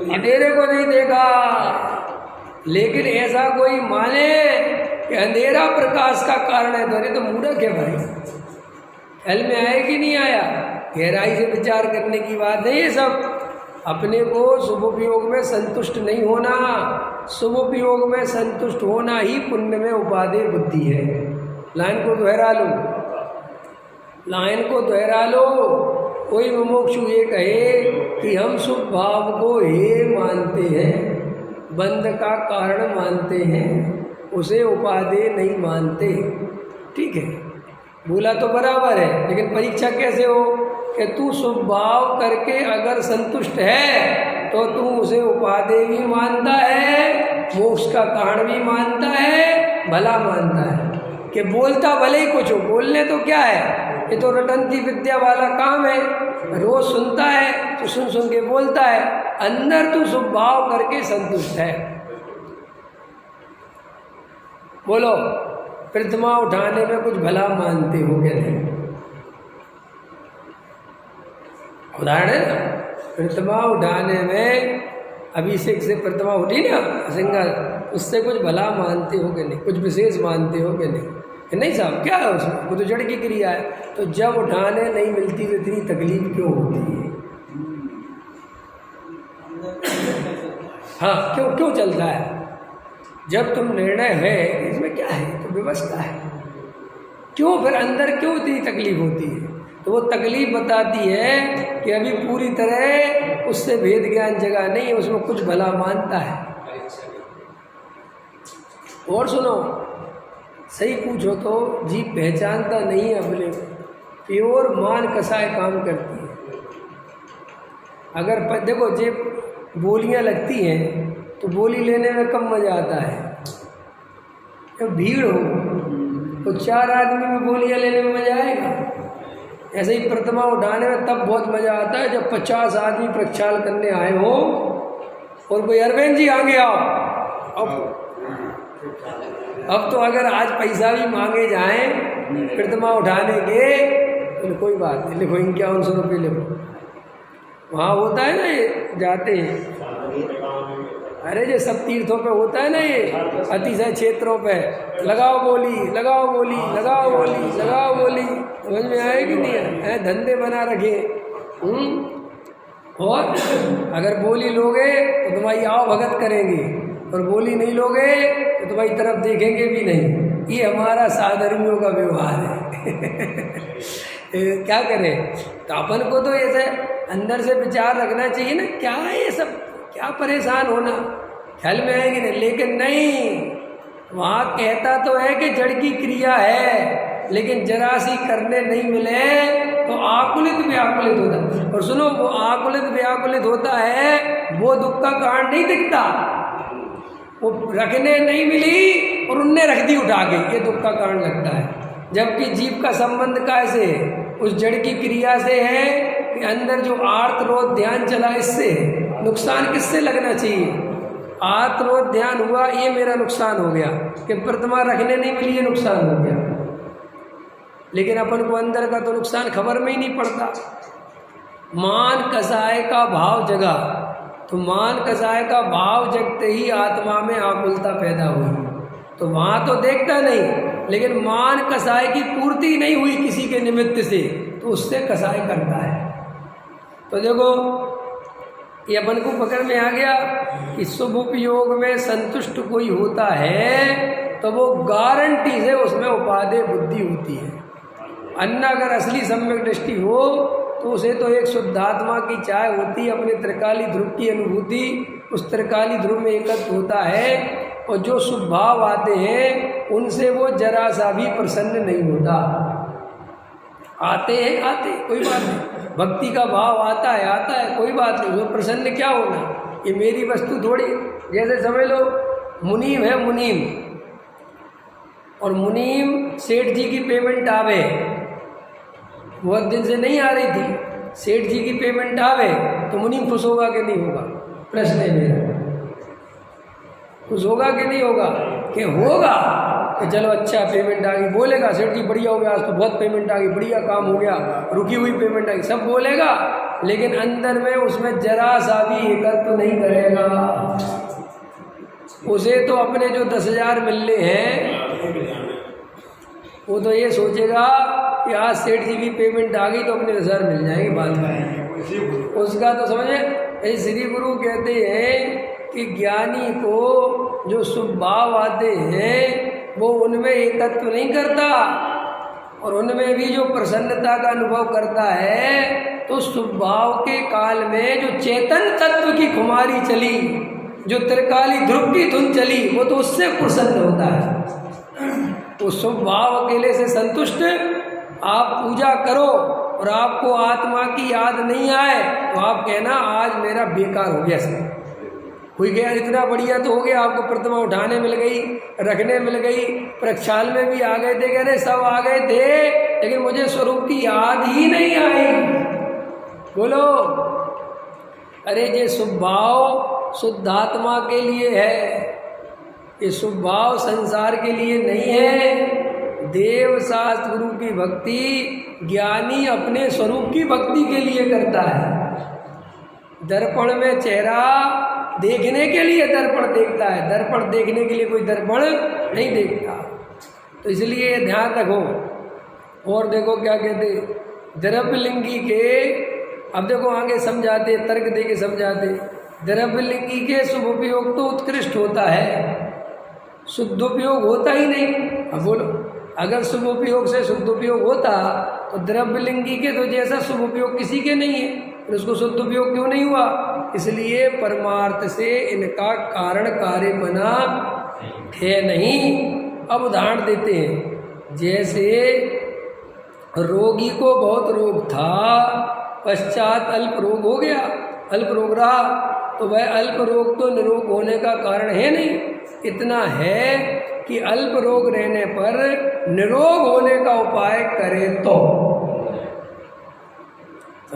अंधेरे को नहीं देखा, लेकिन ऐसा कोई माने कि अंधेरा प्रकाश का कारण है, तो अरे तो मूर्ख है भाई। ख्याल में आया कि नहीं आया? गहराई से विचार करने की बात है ये सब। अपने को शुभोपयोग में संतुष्ट नहीं होना, शुभोपयोग में संतुष्ट होना ही पुण्य में उपादेय बुद्धि है। लाइन को दोहरा लो, लाइन को दोहरा लो। कोई मुमुक्षु ये कहे कि हम शुभ भाव को हे मानते हैं, बंध का कारण मानते हैं, उसे उपादेय नहीं मानते, ठीक है, बोला तो बराबर है, लेकिन परीक्षा कैसे हो कि तू शुभ भाव करके अगर संतुष्ट है तो तू उसे उपादेय भी मानता है, मोक्ष का कारण भी मानता है, भला मानता है। कि बोलता भले ही कुछ हो, बोलने तो क्या है, ये तो रटंती विद्या वाला काम है, रोज सुनता है तो सुन सुन के बोलता है, अंदर तू शुभ भाव करके संतुष्ट है। बोलो, प्रतिमा उठाने में कुछ भला मानते हो क्या? नहीं। उदाहरण है ना, प्रतिमा उठाने में अभिषेक से प्रतिमा उठी ना सिंगल, उससे कुछ भला मानते हो कि नहीं, कुछ विशेष मानते हो कि नहीं? नहीं साहब, क्या है उसमें, वो तो जड़ की क्रिया है। तो जब उठाने नहीं मिलती तो इतनी तकलीफ क्यों होती है? हाँ, क्यों चलता है? जब तुम निर्णय है इसमें क्या है, तो व्यवस्था है, क्यों फिर अंदर क्यों इतनी तकलीफ होती है? तो वो तकलीफ बताती है कि अभी पूरी तरह उससे भेद ज्ञान जगा नहीं है, उसमें कुछ भला मानता है। और सुनो, सही पूछो तो जीव पहचानता नहीं है अपने को, प्योर मान कसाय काम करती है। अगर देखो जे बोलियां लगती हैं तो बोली लेने में कम मज़ा आता है। जब भीड़ हो तो 4 आदमी में बोलियां लेने में मज़ा आएगा? ऐसे ही प्रतिमा उठाने में तब बहुत मज़ा आता है जब 50 आदमी प्रक्षाल करने आए हो और कोई अरविंद जी आगे आओ। अब तो अगर आज पैसा भी मांगे जाएं प्रतिमा उठाने के तो कोई बात नहीं, लिखो 5100 रुपये लिखो। वहाँ होता है ना, ये जाते हैं, अरे जो सब तीर्थों पे होता है ना, ये अतिशय क्षेत्रों पे लगाओ बोली, लगाओ बोली, लगाओ बोली, लगाओ बोली, समझ में आए कि नहीं है? धंधे बना रखे। और अगर बोली लोगे तो तुम्हारी आओ भगत करेंगे, और बोली नहीं लोगे तो तुम्हारी तरफ देखेंगे भी नहीं। ये हमारा साधर्मियों का व्यवहार है। क्या करें? तो अपन को तो ऐसे अंदर से विचार रखना चाहिए ना, क्या है ये सब, क्या परेशान होना, ख्याल में आएगी ना। लेकिन नहीं, वहाँ कहता तो है कि जड़ की क्रिया है, लेकिन जरा सी करने नहीं मिले तो आकुलित व्याकुलित होता। और सुनो, वो आकुलित व्याकुलित होता है, वो दुख का कारण नहीं दिखता, वो रखने नहीं मिली और उनने रख दी उठा के, ये दुख का कारण लगता है। जबकि जीव का संबंध कैसे है? उस जड़ की क्रिया से है कि अंदर जो आर्त रोध ध्यान चला, इससे नुकसान किससे लगना चाहिए? आर्त रोध ध्यान हुआ, ये मेरा नुकसान हो गया कि प्रतिमा रखने नहीं मिली, ये नुकसान हो गया। लेकिन अपन को अंदर का तो नुकसान खबर में ही नहीं पड़ता। मान कसाय का भाव जगा, तो मान कसाय का भाव जगते ही आत्मा में आकुलता पैदा हुई। तो वहाँ तो देखता नहीं, लेकिन मान कसाय की पूर्ति नहीं हुई किसी के निमित्त से, तो उससे कसाय करता है। तो देखो, ये अपन को पकड़ में आ गया कि शुभ उपयोग में संतुष्ट कोई होता है तो वो गारंटी से उसमें उपादेय बुद्धि होती है। अन्य अगर असली सम्यक दृष्टि हो तो उसे तो एक शुद्धात्मा की चाह होती है, अपने त्रिकाली ध्रुव की अनुभूति उस त्रिकाली ध्रुव में एकत्र होता है। और जो शुभ भाव आते हैं उनसे वो जरा सा भी प्रसन्न नहीं होता। आते हैं, आते, कोई बात नहीं, भक्ति का भाव आता है, कोई बात नहीं, वो प्रसन्न क्या होना, ये मेरी वस्तु थोड़ी। जैसे समझ लो, मुनीम है, मुनीम, और मुनीम सेठ जी की पेमेंट आवे, बहुत दिन से नहीं आ रही थी, सेठ जी की पेमेंट आवे तो मुनीम खुश होगा कि नहीं होगा? प्रश्न है मेरा, खुश होगा कि नहीं होगा? कि होगा कि चलो अच्छा पेमेंट आ गई, बोलेगा सेठ जी बढ़िया हो गया, आज तो बहुत पेमेंट आ गई, बढ़िया काम हो गया, रुकी हुई पेमेंट आ गई, सब बोलेगा। लेकिन अंदर में उसमें जरा सा भी एकत्व नहीं करेगा। उसे तो अपने जो 10,000 मिलने हैं, वो तो ये सोचेगा कि आज सेठ जी की पेमेंट आ गई तो अपने 10,000 मिल जाएंगे, बात में उसका तो समझे। श्री गुरु कहते हैं कि ज्ञानी को जो शुभ भाव आते हैं वो उनमें एकत्व नहीं करता, और उनमें भी जो प्रसन्नता का अनुभव करता है तो शुभ भाव के काल में जो चेतन तत्व की खुमारी चली, जो त्रिकाली ध्रुव की धुन चली, वो तो उससे प्रसन्न होता है। तो शुभ भाव अकेले से संतुष्ट आप पूजा करो और आपको आत्मा की याद नहीं आए तो आप कहना आज मेरा बेकार हो गया सब, हुई गया, इतना बढ़िया तो हो गया, आपको प्रतिमा उठाने मिल गई, रखने मिल गई, प्रक्षाल में भी आ गए थे, कह रहे सब आ गए थे, लेकिन मुझे स्वरूप की याद ही नहीं आई। बोलो, अरे ये शुभ भाव शुद्धात्मा के लिए है, ये शुभ भाव संसार के लिए नहीं है। देव शास्त्र गुरु की भक्ति ज्ञानी अपने स्वरूप की भक्ति के लिए करता है। दर्पण में चेहरा देखने के लिए दर्पण देखता है, दर्पण देखने के लिए कोई दर्पण नहीं देखता। तो इसलिए ध्यान रखो। और देखो क्या कहते, द्रव्यलिंगी के, अब देखो आगे समझाते, तर्क दे के समझाते, द्रव्यलिंगी के शुभ उपयोग तो उत्कृष्ट होता है, शुद्ध उपयोग होता ही नहीं। अब बोलो, अगर शुभ उपयोग से शुद्ध उपयोग होता तो द्रव्यलिंगी के तो जैसा शुभ उपयोग किसी के नहीं है, फिर उसको शुद्ध उपयोग क्यों नहीं हुआ? इसलिए परमार्थ से इनका कारण कार्य बना है नहीं। अब उदाहरण देते हैं, जैसे रोगी को बहुत रोग था, पश्चात अल्प रोग हो गया, अल्प रोग रहा, तो वह अल्प रोग तो निरोग होने का कारण है नहीं। इतना है कि अल्प रोग रहने पर निरोग होने का उपाय करे तो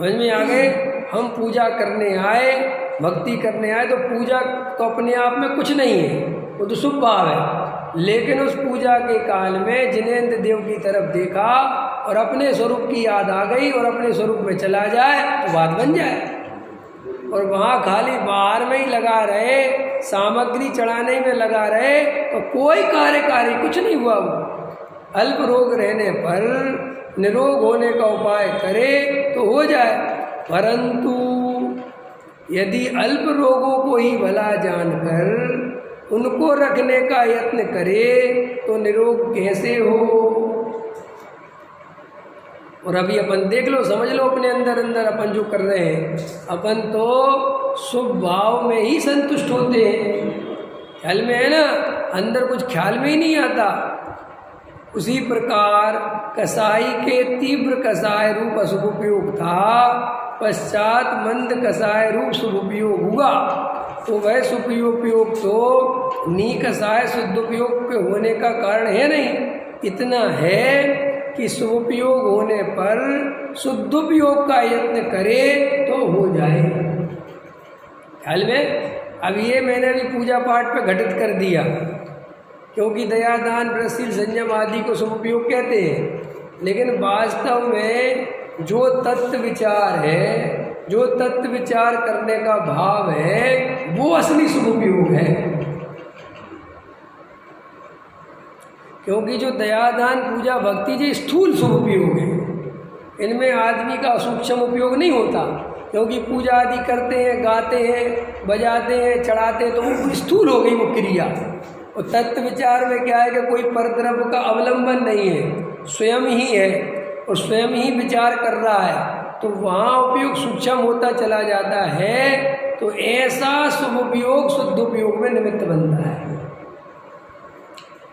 समझ में आ गए। हम पूजा करने आए, भक्ति करने आए, तो पूजा तो अपने आप में कुछ नहीं है, वो तो शुभ भाव है। लेकिन उस पूजा के काल में जिनेंद्र देव की तरफ देखा और अपने स्वरूप की याद आ गई और अपने स्वरूप में चला जाए तो बात बन जाए। और वहाँ खाली बाहर में ही लगा रहे, सामग्री चढ़ाने में लगा रहे, तो कोई कार्यकारी कुछ नहीं हुआ। वो अल्प रोग रहने पर निरोग होने का उपाय करे तो हो जाए, परंतु यदि अल्प रोगों को ही भला जानकर उनको रखने का यत्न करे तो निरोग कैसे हो। और अभी अपन देख लो, समझ लो, अपने अंदर अंदर अपन जो कर रहे हैं, अपन तो शुभ भाव में ही संतुष्ट होते हैं, ख्याल में है ना, अंदर कुछ ख्याल में ही नहीं आता। उसी प्रकार कसाई के तीव्र कसाय रूप अशुभ उपयोग था, पश्चात मंद कसाय रूप शुभ उपयोग हुआ, तो वह शुभ उपयोग तो निकसाय शुद्ध उपयोग के होने का कारण है नहीं। इतना है कि शुभोपयोग होने पर शुद्धोपयोग का यत्न करे तो हो जाए। ख्याल में। अब ये मैंने अभी पूजा पाठ पे घटित कर दिया, क्योंकि दया दान व्रतशील संयम आदि को शुभोपयोग कहते हैं, लेकिन वास्तव में जो तत्व विचार है, जो तत्व विचार करने का भाव है, वो असली शुभोपयोग है। क्योंकि जो दयादान पूजा भक्ति जो स्थूल शुभ उपयोग है, इनमें आदमी का सूक्ष्म उपयोग नहीं होता, क्योंकि पूजा आदि करते हैं, गाते हैं, बजाते हैं, चढ़ाते हैं, तो वो स्थूल हो गई वो क्रिया। और तत्व विचार में क्या है कि कोई परद्रव्य का अवलंबन नहीं है, स्वयं ही है और स्वयं ही विचार कर रहा है, तो वहाँ उपयोग सूक्ष्म होता चला जाता है। तो ऐसा शुभ उपयोग शुद्ध उपयोग में निमित्त बनता है।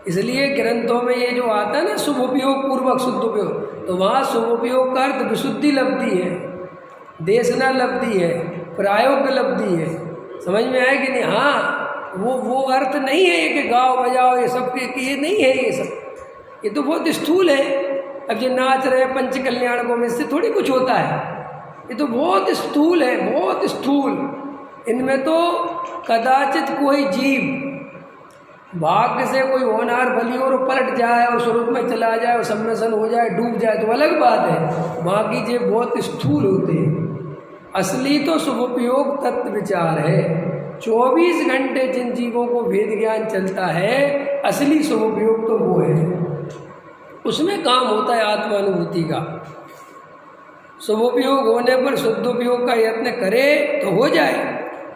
इसलिए ग्रंथों में ये जो आता है ना, शुभ उपयोग पूर्वक शुद्ध उपयोग, तो वहाँ शुभ उपयोग का अर्थ विशुद्धि लब्धि है, देशना लब्धि है, प्रायोग्य लब्धि है। समझ में आए कि नहीं? हाँ, वो अर्थ नहीं है कि गाओ बजाओ ये सब के, ये नहीं है, ये सब ये तो बहुत स्थूल है। अब जो नाच रहे हैं पंच कल्याणकों में, इससे थोड़ी कुछ होता है, ये तो बहुत स्थूल है, बहुत स्थूल। इनमें तो कदाचित कोई जीव भाग्य से कोई होनहार बली और पलट जाए और स्वरूप में चला जाए और सम्मेलन हो जाए, डूब जाए, तो अलग बात है। बाकी जे बहुत स्थूल होते हैं। असली तो शुभोपयोग तत्व विचार है। 24 घंटे जिन जीवों को वेद ज्ञान चलता है, असली शुभोपयोग तो वो है, उसमें काम होता है आत्मानुभूति का। शुभोपयोग होने पर शुद्धोपयोग का यत्न करे तो हो जाए,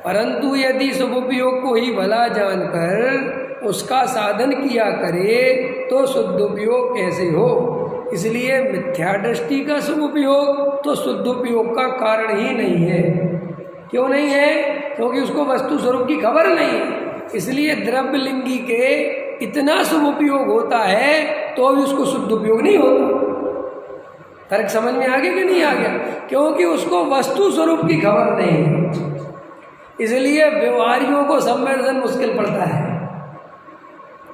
परंतु यदि शुभोपयोग को ही भला जानकर उसका साधन किया करे तो शुद्धोपयोग कैसे हो। इसलिए मिथ्या दृष्टि का शुभोपयोग तो शुद्धोपयोग का कारण ही नहीं है। क्यों नहीं है? क्योंकि उसको वस्तु स्वरूप की खबर नहीं है। इसलिए द्रव्यलिंगी के इतना शुभोपयोग होता है तो भी उसको शुद्ध उपयोग नहीं होता। तर्क समझ में आ गया कि नहीं आ गया? क्योंकि उसको वस्तु स्वरूप की खबर नहीं है। इसलिए व्यवहारियों को संवर्धन मुश्किल पड़ता है।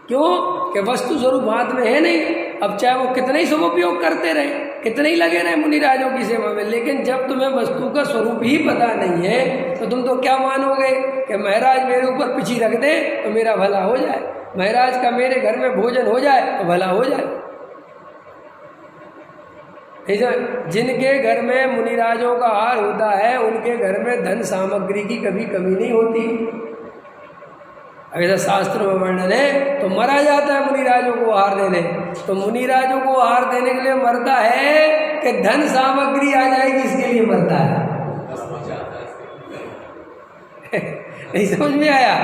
क्यों? कि वस्तु स्वरूप हाथ में है नहीं। अब चाहे वो कितने ही शुभोपयोग करते रहे, कितने ही लगे रहे मुनिराजों की सेवा में, लेकिन जब तुम्हें वस्तु का स्वरूप ही पता नहीं है तो तुम तो क्या मानोगे कि महाराज मेरे ऊपर पिछी रख दे तो मेरा भला हो जाए, महाराज का मेरे घर में भोजन हो जाए तो भला हो जाए। जिनके घर में मुनिराजों का आहार होता है, उनके घर में धन सामग्री की कभी कमी नहीं होती। अगर शास्त्र में वर्णन है तो मरा जाता है मुनिराजों को आहार देने, तो मुनिराजों को आहार देने के लिए मरता है कि धन सामग्री आ जाएगी इसके लिए मरता है। नहीं समझ में आया?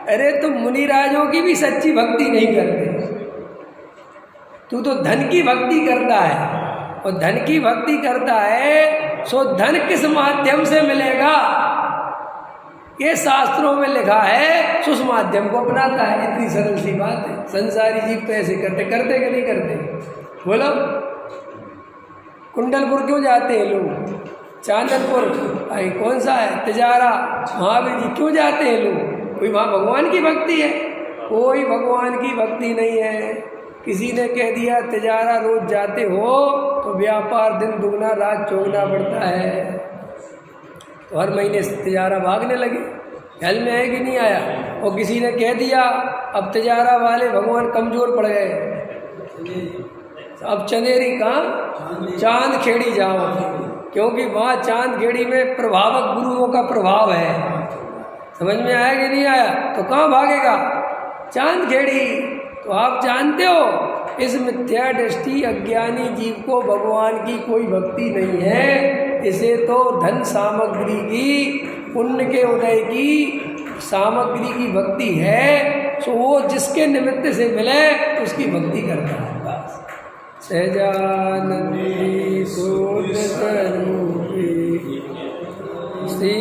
अरे तो मुनिराजों की भी सच्ची भक्ति नहीं करते, तू तो धन की भक्ति करता है, और धन की भक्ति करता है सो धन किस माध्यम से मिलेगा ये शास्त्रों में लिखा है, सो उस माध्यम को अपनाता है। इतनी सरल सी बात है। संसारी जीव तो ऐसे करते कि नहीं करते? बोलो, कुंडलपुर क्यों जाते हैं लोग? चांदनपुर भाई कौन सा है, तिजारा, महावीर जी क्यों जाते हैं लोग? कोई वहाँ भगवान की भक्ति है? कोई भगवान की भक्ति नहीं है। किसी ने कह दिया तिजारा रोज जाते हो तो व्यापार दिन दुगना रात चौगुना बढ़ता है, तो हर महीने तिजारा भागने लगे, ख्याल में आया कि नहीं आया। और किसी ने कह दिया अब तिजारा वाले भगवान कमज़ोर पड़ गए, अब चंदेरी कहाँ चांद खेड़ी जाओ, क्योंकि वहाँ चांद खेड़ी में प्रभावक गुरुओं का प्रभाव है। समझ में आया कि नहीं आया। तो कहाँ भागेगा, चांद खेड़ी। तो आप जानते हो इस मिथ्या दृष्टि अज्ञानी जीव को भगवान की कोई भक्ति नहीं है, इसे तो धन सामग्री की, पुण्य के उदय की सामग्री की भक्ति है। तो वो जिसके निमित्त से मिले उसकी भक्ति करता है बस। सहजानंदी सूत स्वरूपी श्री